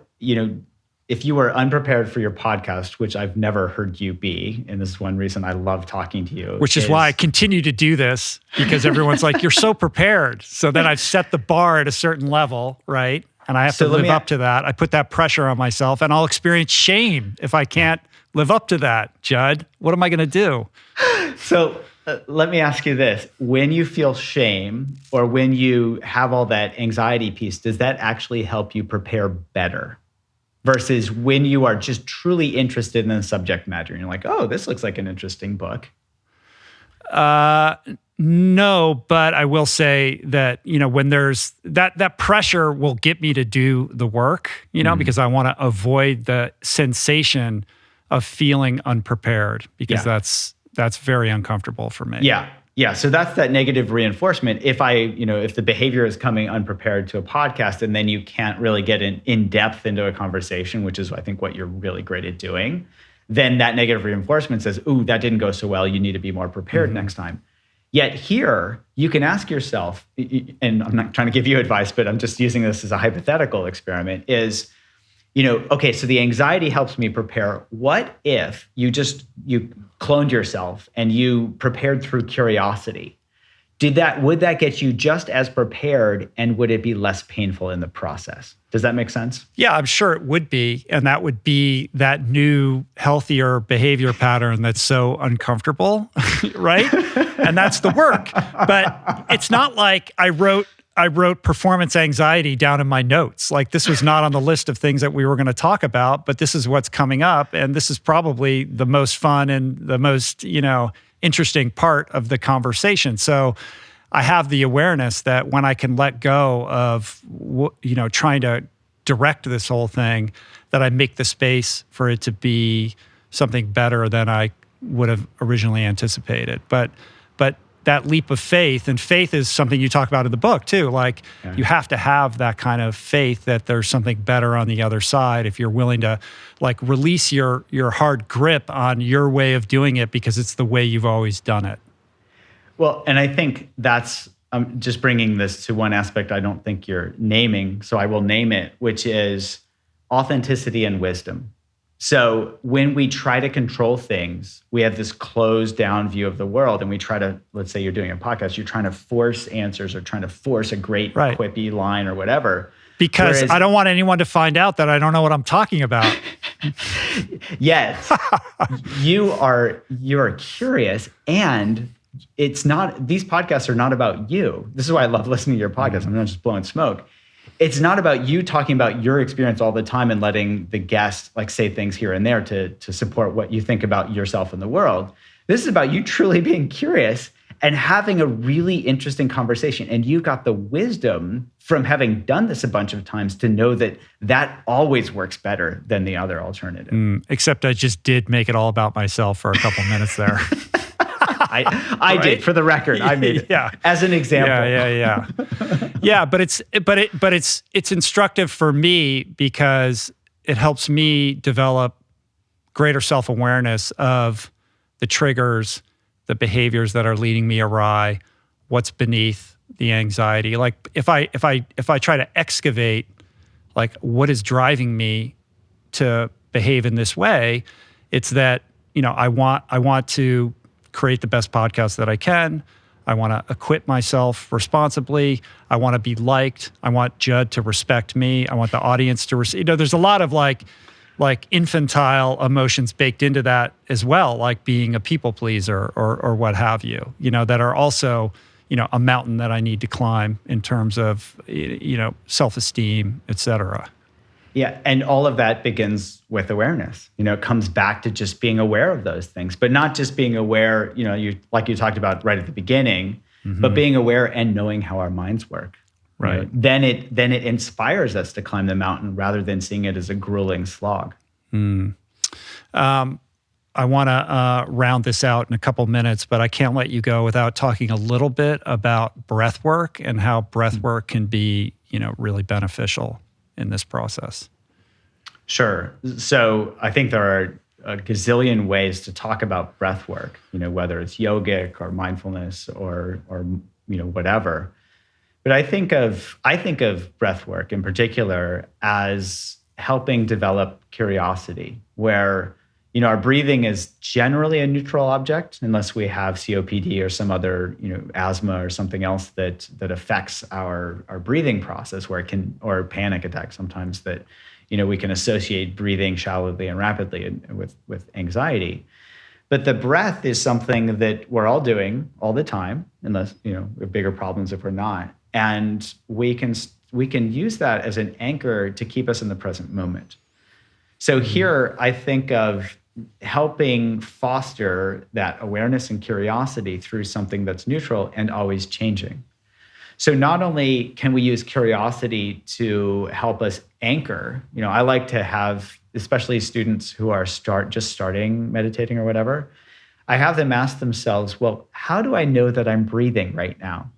were unprepared for your podcast, which I've never heard you be, and this is one reason I love talking to you. Which is why I continue to do this, because everyone's like, you're so prepared. So then I've set the bar at a certain level, right? And I have to live up to that. I put that pressure on myself, and I'll experience shame if I can't live up to that, Jud. What am I going to do? So let me ask you this. When you feel shame or when you have all that anxiety piece, does that actually help you prepare better versus when you are just truly interested in the subject matter and you're like, oh, this looks like an interesting book? No, but I will say that, when there's that pressure will get me to do the work, because I want to avoid the sensation of feeling unprepared, because that's very uncomfortable for me. Yeah. So that's that negative reinforcement. If the behavior is coming unprepared to a podcast and then you can't really get in depth into a conversation, which is I think what you're really great at doing, then that negative reinforcement says, ooh, that didn't go so well. You need to be more prepared next time. Yet here, you can ask yourself, and I'm not trying to give you advice, but I'm just using this as a hypothetical experiment, is, okay, so the anxiety helps me prepare. What if you cloned yourself and you prepared through curiosity? Would that get you just as prepared, and would it be less painful in the process? Does that make sense? Yeah, I'm sure it would be. And that would be that new, healthier behavior pattern that's so uncomfortable, right? And that's the work. But it's not like I wrote performance anxiety down in my notes. Like, this was not on the list of things that we were going to talk about, but this is what's coming up. And this is probably the most fun and the most, interesting part of the conversation. So I have the awareness that when I can let go of, trying to direct this whole thing, that I make the space for it to be something better than I would have originally anticipated. But that leap of faith, and faith is something you talk about in the book too. Like, you have to have that kind of faith that there's something better on the other side if you're willing to release your hard grip on your way of doing it because it's the way you've always done it. Well, and I think that's just bringing this to one aspect I don't think you're naming, so I will name it, which is authenticity and wisdom. So when we try to control things, we have this closed down view of the world, and we try to, let's say you're doing a podcast, you're trying to force answers or trying to force a great quippy line or whatever. Because I don't want anyone to find out that I don't know what I'm talking about. Yes. You are curious, and it's not, these podcasts are not about you. This is why I love listening to your podcast. I'm not just blowing smoke. It's not about you talking about your experience all the time and letting the guest say things here and there to support what you think about yourself and the world. This is about you truly being curious and having a really interesting conversation. And you've got the wisdom from having done this a bunch of times to know that always works better than the other alternative. Except I just did make it all about myself for a couple minutes there. I did, for the record. I made it as an example. Yeah, but it's instructive for me because it helps me develop greater self-awareness of the triggers, the behaviors that are leading me awry, what's beneath the anxiety. Like, if I try to excavate what is driving me to behave in this way, it's that I want to create the best podcast that I can. I want to equip myself responsibly. I want to be liked. I want Jud to respect me. I want the audience to there's a lot of infantile emotions baked into that as well, like being a people pleaser or what have you, that are also, a mountain that I need to climb in terms of, self-esteem, et cetera. Yeah, and all of that begins with awareness. It comes back to just being aware of those things, but not just being aware, you talked about right at the beginning, but being aware and knowing how our minds work. Right. Then it inspires us to climb the mountain rather than seeing it as a grueling slog. I want to round this out in a couple minutes, but I can't let you go without talking a little bit about breath work and how breath work can be, really beneficial in this process? Sure. So I think there are a gazillion ways to talk about breath work, whether it's yogic or mindfulness or whatever. But I think of breath work in particular as helping develop curiosity, where our breathing is generally a neutral object unless we have COPD or some other asthma or something else that affects our breathing process, where it can, or panic attacks sometimes, that we can associate breathing shallowly and rapidly with anxiety. But the breath is something that we're all doing all the time, unless we have bigger problems if we're not. And we can use that as an anchor to keep us in the present moment. So here I think of helping foster that awareness and curiosity through something that's neutral and always changing. So not only can we use curiosity to help us anchor, I like to have, especially students who are just starting meditating or whatever, I have them ask themselves, well, how do I know that I'm breathing right now?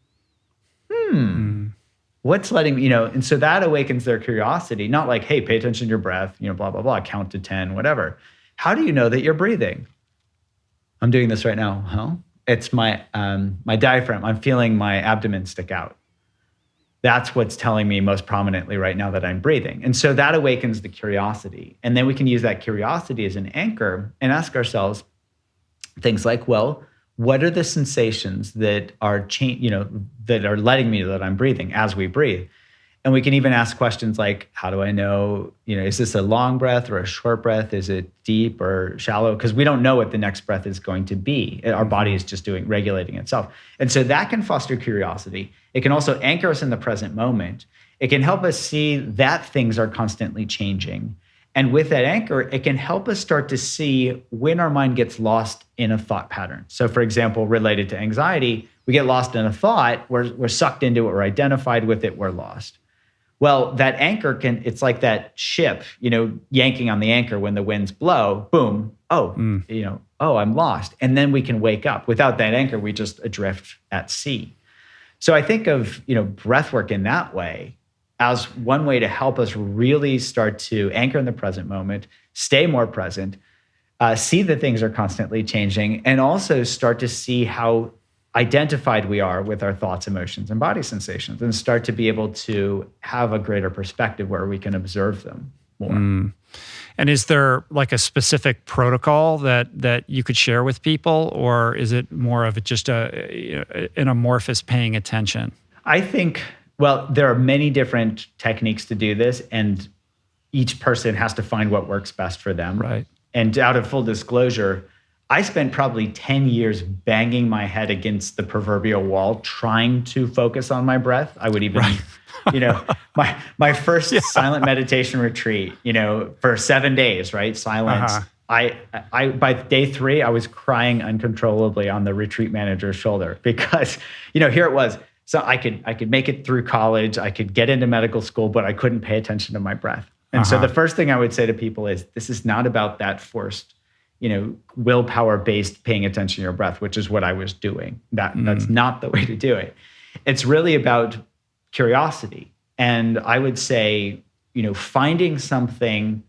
What's letting me, and so that awakens their curiosity, not like, hey, pay attention to your breath, blah, blah, blah, count to 10, whatever. How do you know that you're breathing? I'm doing this right now. Huh? It's my diaphragm. I'm feeling my abdomen stick out. That's what's telling me most prominently right now that I'm breathing. And so that awakens the curiosity. And then we can use that curiosity as an anchor and ask ourselves things like, well, what are the sensations that are that are letting me know that I'm breathing as we breathe? And we can even ask questions like, how do I know, is this a long breath or a short breath? Is it deep or shallow? Because we don't know what the next breath is going to be. Our body is just regulating itself. And so that can foster curiosity. It can also anchor us in the present moment. It can help us see that things are constantly changing. And with that anchor, it can help us start to see when our mind gets lost in a thought pattern. So for example, related to anxiety, we get lost in a thought, we're sucked into it, we're identified with it, we're lost. Well, that anchor it's like that ship, yanking on the anchor when the winds blow, boom, I'm lost. And then we can wake up. Without that anchor, we just adrift at sea. So I think of, breath work in that way as one way to help us really start to anchor in the present moment, stay more present, see that things are constantly changing, and also start to see how identified we are with our thoughts, emotions, and body sensations, and start to be able to have a greater perspective where we can observe them more. And is there like a specific protocol that you could share with people, or is it more of just an amorphous paying attention? I think, well, there are many different techniques to do this, and each person has to find what works best for them. Right. And out of full disclosure, I spent probably 10 years banging my head against the proverbial wall, trying to focus on my breath. I would even, my first silent meditation retreat, for 7 days, right? Silence. I by day 3, I was crying uncontrollably on the retreat manager's shoulder because, here it was. So I could make it through college, I could get into medical school, but I couldn't pay attention to my breath. And so the first thing I would say to people is, this is not about that forced, willpower-based paying attention to your breath, which is what I was doing. That's not the way to do it. It's really about curiosity. And I would say, finding something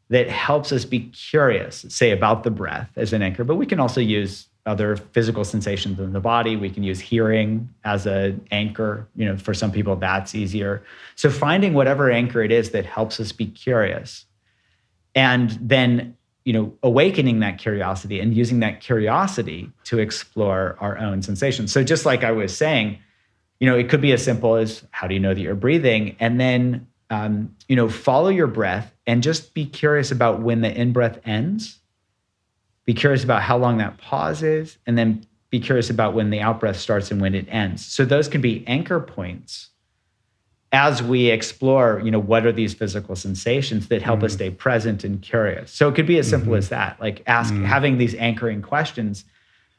that helps us be curious, say about the breath as an anchor, but we can also use other physical sensations in the body. We can use hearing as an anchor. For some people, that's easier. So finding whatever anchor it is that helps us be curious. And then awakening that curiosity and using that curiosity to explore our own sensations. So just like I was saying, it could be as simple as, how do you know that you're breathing? And then, follow your breath and just be curious about when the in-breath ends. Be curious about how long that pause is, and then be curious about when the out-breath starts and when it ends. So those can be anchor points as we explore, what are these physical sensations that help us stay present and curious. So it could be as simple as that, like having these anchoring questions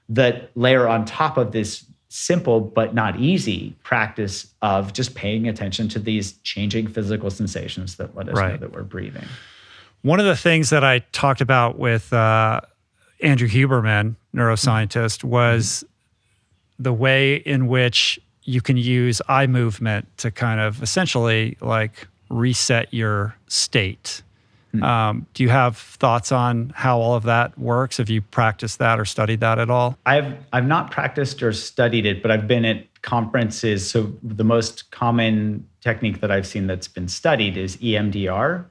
that layer on top of this simple but not easy practice of just paying attention to these changing physical sensations that let us know that we're breathing. One of the things that I talked about with Andrew Huberman, neuroscientist, was the way in which you can use eye movement to kind of essentially like reset your state. Do you have thoughts on how all of that works? Have you practiced that or studied that at all? I've not practiced or studied it, but I've been at conferences. So the most common technique that I've seen that's been studied is EMDR.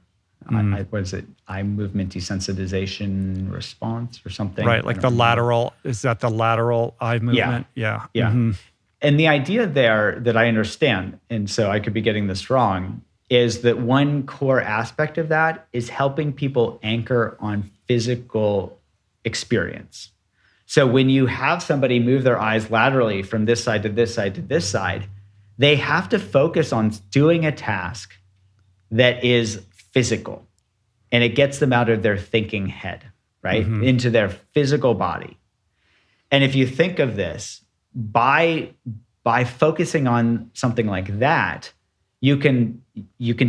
What is it? Eye movement desensitization response or something. Right, like the lateral, is that the lateral eye movement? Yeah. And the idea there that I understand, and so I could be getting this wrong, is that one core aspect of that is helping people anchor on physical experience. So when you have somebody move their eyes laterally from this side to this side to this side, they have to focus on doing a task that is physical, and it gets them out of their thinking head, right? Into their physical body. And if you think of this, by focusing on something like that, you can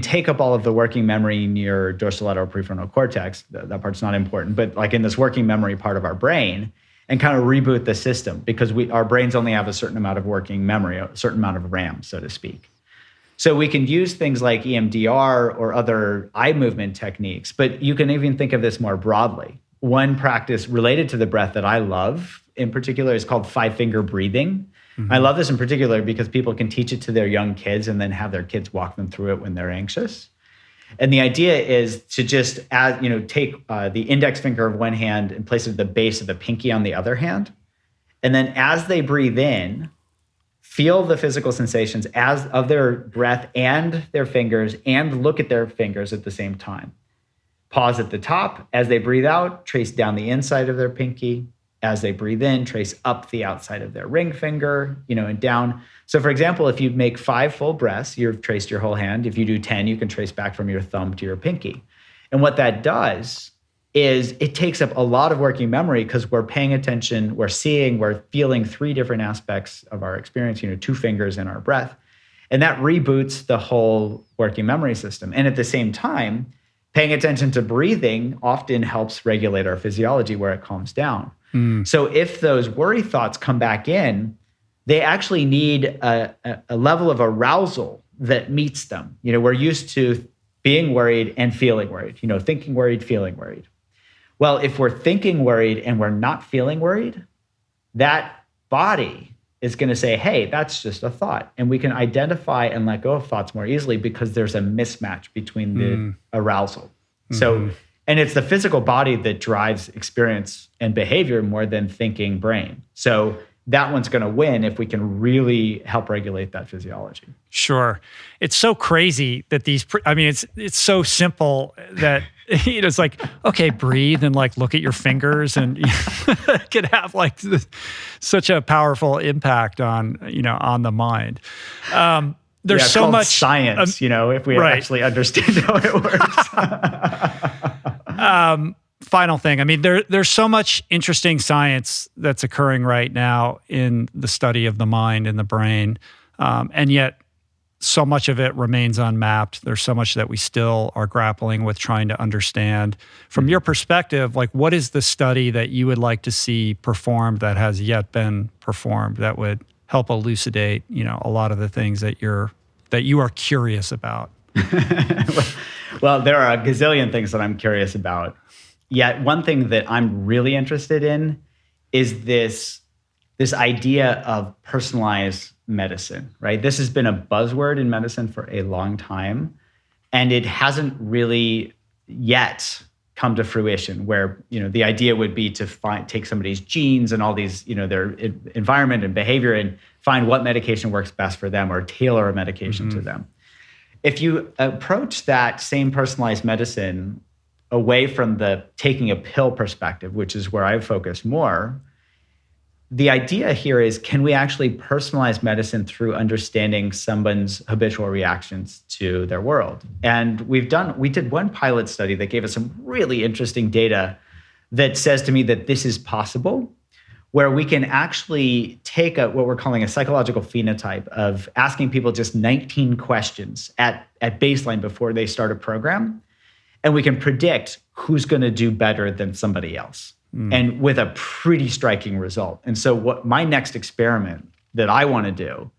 take up all of the working memory in your dorsolateral prefrontal cortex. That part's not important, but like in this working memory part of our brain, and kind of reboot the system, because our brains only have a certain amount of working memory, a certain amount of RAM, so to speak. So we can use things like EMDR or other eye movement techniques, but you can even think of this more broadly. One practice related to the breath that I love in particular is called 5-finger breathing. I love this in particular because people can teach it to their young kids and then have their kids walk them through it when they're anxious. And the idea is to just take the index finger of one hand and place it at the base of the pinky on the other hand. And then as they breathe in, feel the physical sensations of their breath and their fingers, and look at their fingers at the same time. Pause at the top. As they breathe out, trace down the inside of their pinky. As they breathe in, trace up the outside of their ring finger, and down. So for example, if you make 5 full breaths, you've traced your whole hand. If you do 10, you can trace back from your thumb to your pinky. And what that does is it takes up a lot of working memory, because we're paying attention, we're seeing, we're feeling 3 different aspects of our experience, 2 fingers in our breath. And that reboots the whole working memory system. And at the same time, paying attention to breathing often helps regulate our physiology where it calms down. So if those worry thoughts come back in, they actually need a level of arousal that meets them. We're used to being worried and feeling worried, thinking worried, feeling worried. Well, if we're thinking worried and we're not feeling worried, that body is going to say, hey, that's just a thought. And we can identify and let go of thoughts more easily because there's a mismatch between the arousal. So, and it's the physical body that drives experience and behavior more than thinking brain. So that one's going to win if we can really help regulate that physiology. Sure. It's so crazy that it's so simple that it's like, okay, breathe and like look at your fingers, and it could have like such a powerful impact on the mind. There's so much science, if we actually understand how it works. Final thing. There's so much interesting science that's occurring right now in the study of the mind and the brain. And yet so much of it remains unmapped. There's so much that we still are grappling with trying to understand. From your perspective, like, what is the study that you would like to see performed that has yet been performed that would help elucidate, a lot of the things that you are curious about? Well, there are a gazillion things that I'm curious about. Yet one thing that I'm really interested in is this idea of personalized medicine, right? This has been a buzzword in medicine for a long time, and it hasn't really yet come to fruition, where the idea would be to take somebody's genes and all these, their environment and behavior, and find what medication works best for them, or tailor a medication to them. If you approach that same personalized medicine away from the taking a pill perspective, which is where I focus more, the idea here is, can we actually personalize medicine through understanding someone's habitual reactions to their world? And we did one pilot study that gave us some really interesting data that says to me that this is possible, where we can actually take what we're calling a psychological phenotype of asking people just 19 questions at baseline before they start a program, and we can predict who's going to do better than somebody else, and with a pretty striking result. And so what my next experiment that I want to do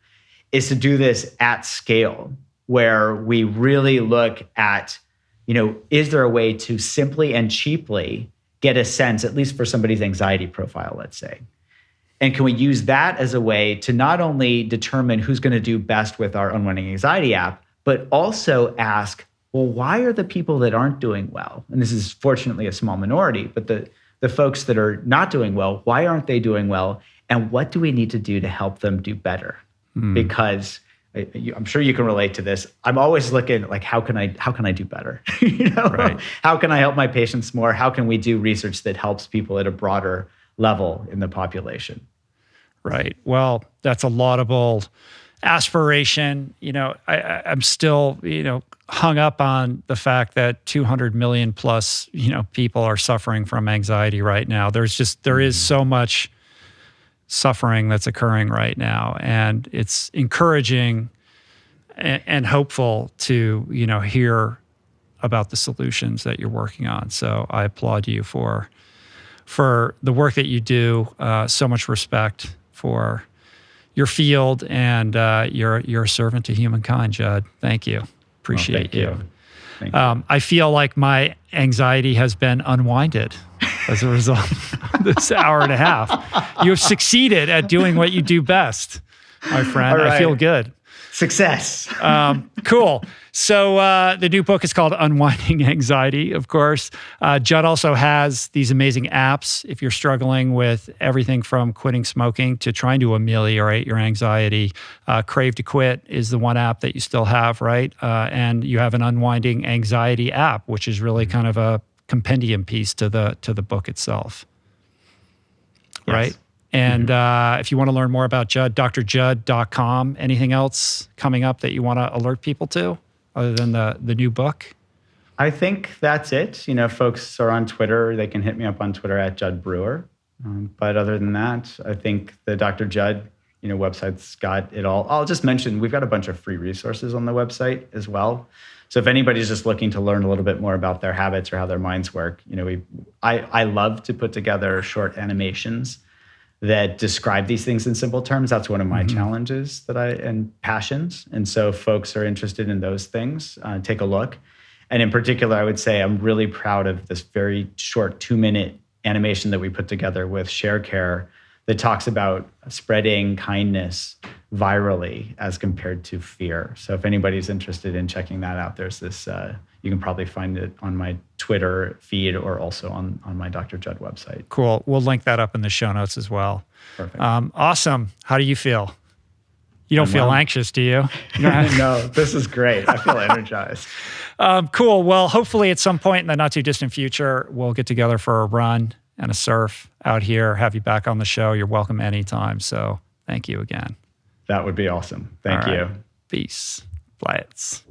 is to do this at scale, where we really look at, is there a way to simply and cheaply get a sense, at least for somebody's anxiety profile, let's say. And can we use that as a way to not only determine who's going to do best with our Unwinding Anxiety app, but also ask, well, why are the people that aren't doing well? And this is fortunately a small minority, but the folks that are not doing well, why aren't they doing well? And what do we need to do to help them do better? Because I'm sure you can relate to this. I'm always looking like, how can I do better? Right. How can I help my patients more? How can we do research that helps people at a broader level in the population? Right. Well, that's a laudable aspiration. I'm still, hung up on the fact that 200 million plus, people are suffering from anxiety right now. There is so much suffering that's occurring right now. And it's encouraging and hopeful to, hear about the solutions that you're working on. So I applaud you for the work that you do. So much respect for your field, and you're a servant to humankind, Jud. Thank you. Appreciate you. Thank you. I feel like my anxiety has been unwinded as a result of this hour and a half. You have succeeded at doing what you do best, my friend. All right. I feel good. Success. Cool. So the new book is called Unwinding Anxiety, of course. Jud also has these amazing apps if you're struggling with everything from quitting smoking to trying to ameliorate your anxiety. Crave to Quit is the one app that you still have, right? And you have an Unwinding Anxiety app, which is really kind of a compendium piece to the book itself, Yes. right? And if you want to learn more about Jud, drjud.com. Anything else coming up that you want to alert people to other than the new book? I think that's it. Folks are on Twitter. They can hit me up on Twitter at Jud Brewer. But other than that, I think the Dr. Jud, website's got it all. I'll just mention, we've got a bunch of free resources on the website as well. So if anybody's just looking to learn a little bit more about their habits or how their minds work, I love to put together short animations that describe these things in simple terms. That's one of my challenges and passions. And so if folks are interested in those things, take a look. And in particular, I would say I'm really proud of this very short 2-minute animation that we put together with ShareCare that talks about spreading kindness virally as compared to fear. So if anybody's interested in checking that out, there's this, you can probably find it on my Twitter feed or also on my Dr. Jud website. Cool. We'll link that up in the show notes as well. Perfect. Awesome. How do you feel? You don't feel anxious, do you? No, this is great. I feel energized. Cool. Well, hopefully at some point in the not too distant future, we'll get together for a run and a surf out here, have you back on the show. You're welcome anytime. So thank you again. That would be awesome. Thank you. Peace. Plants.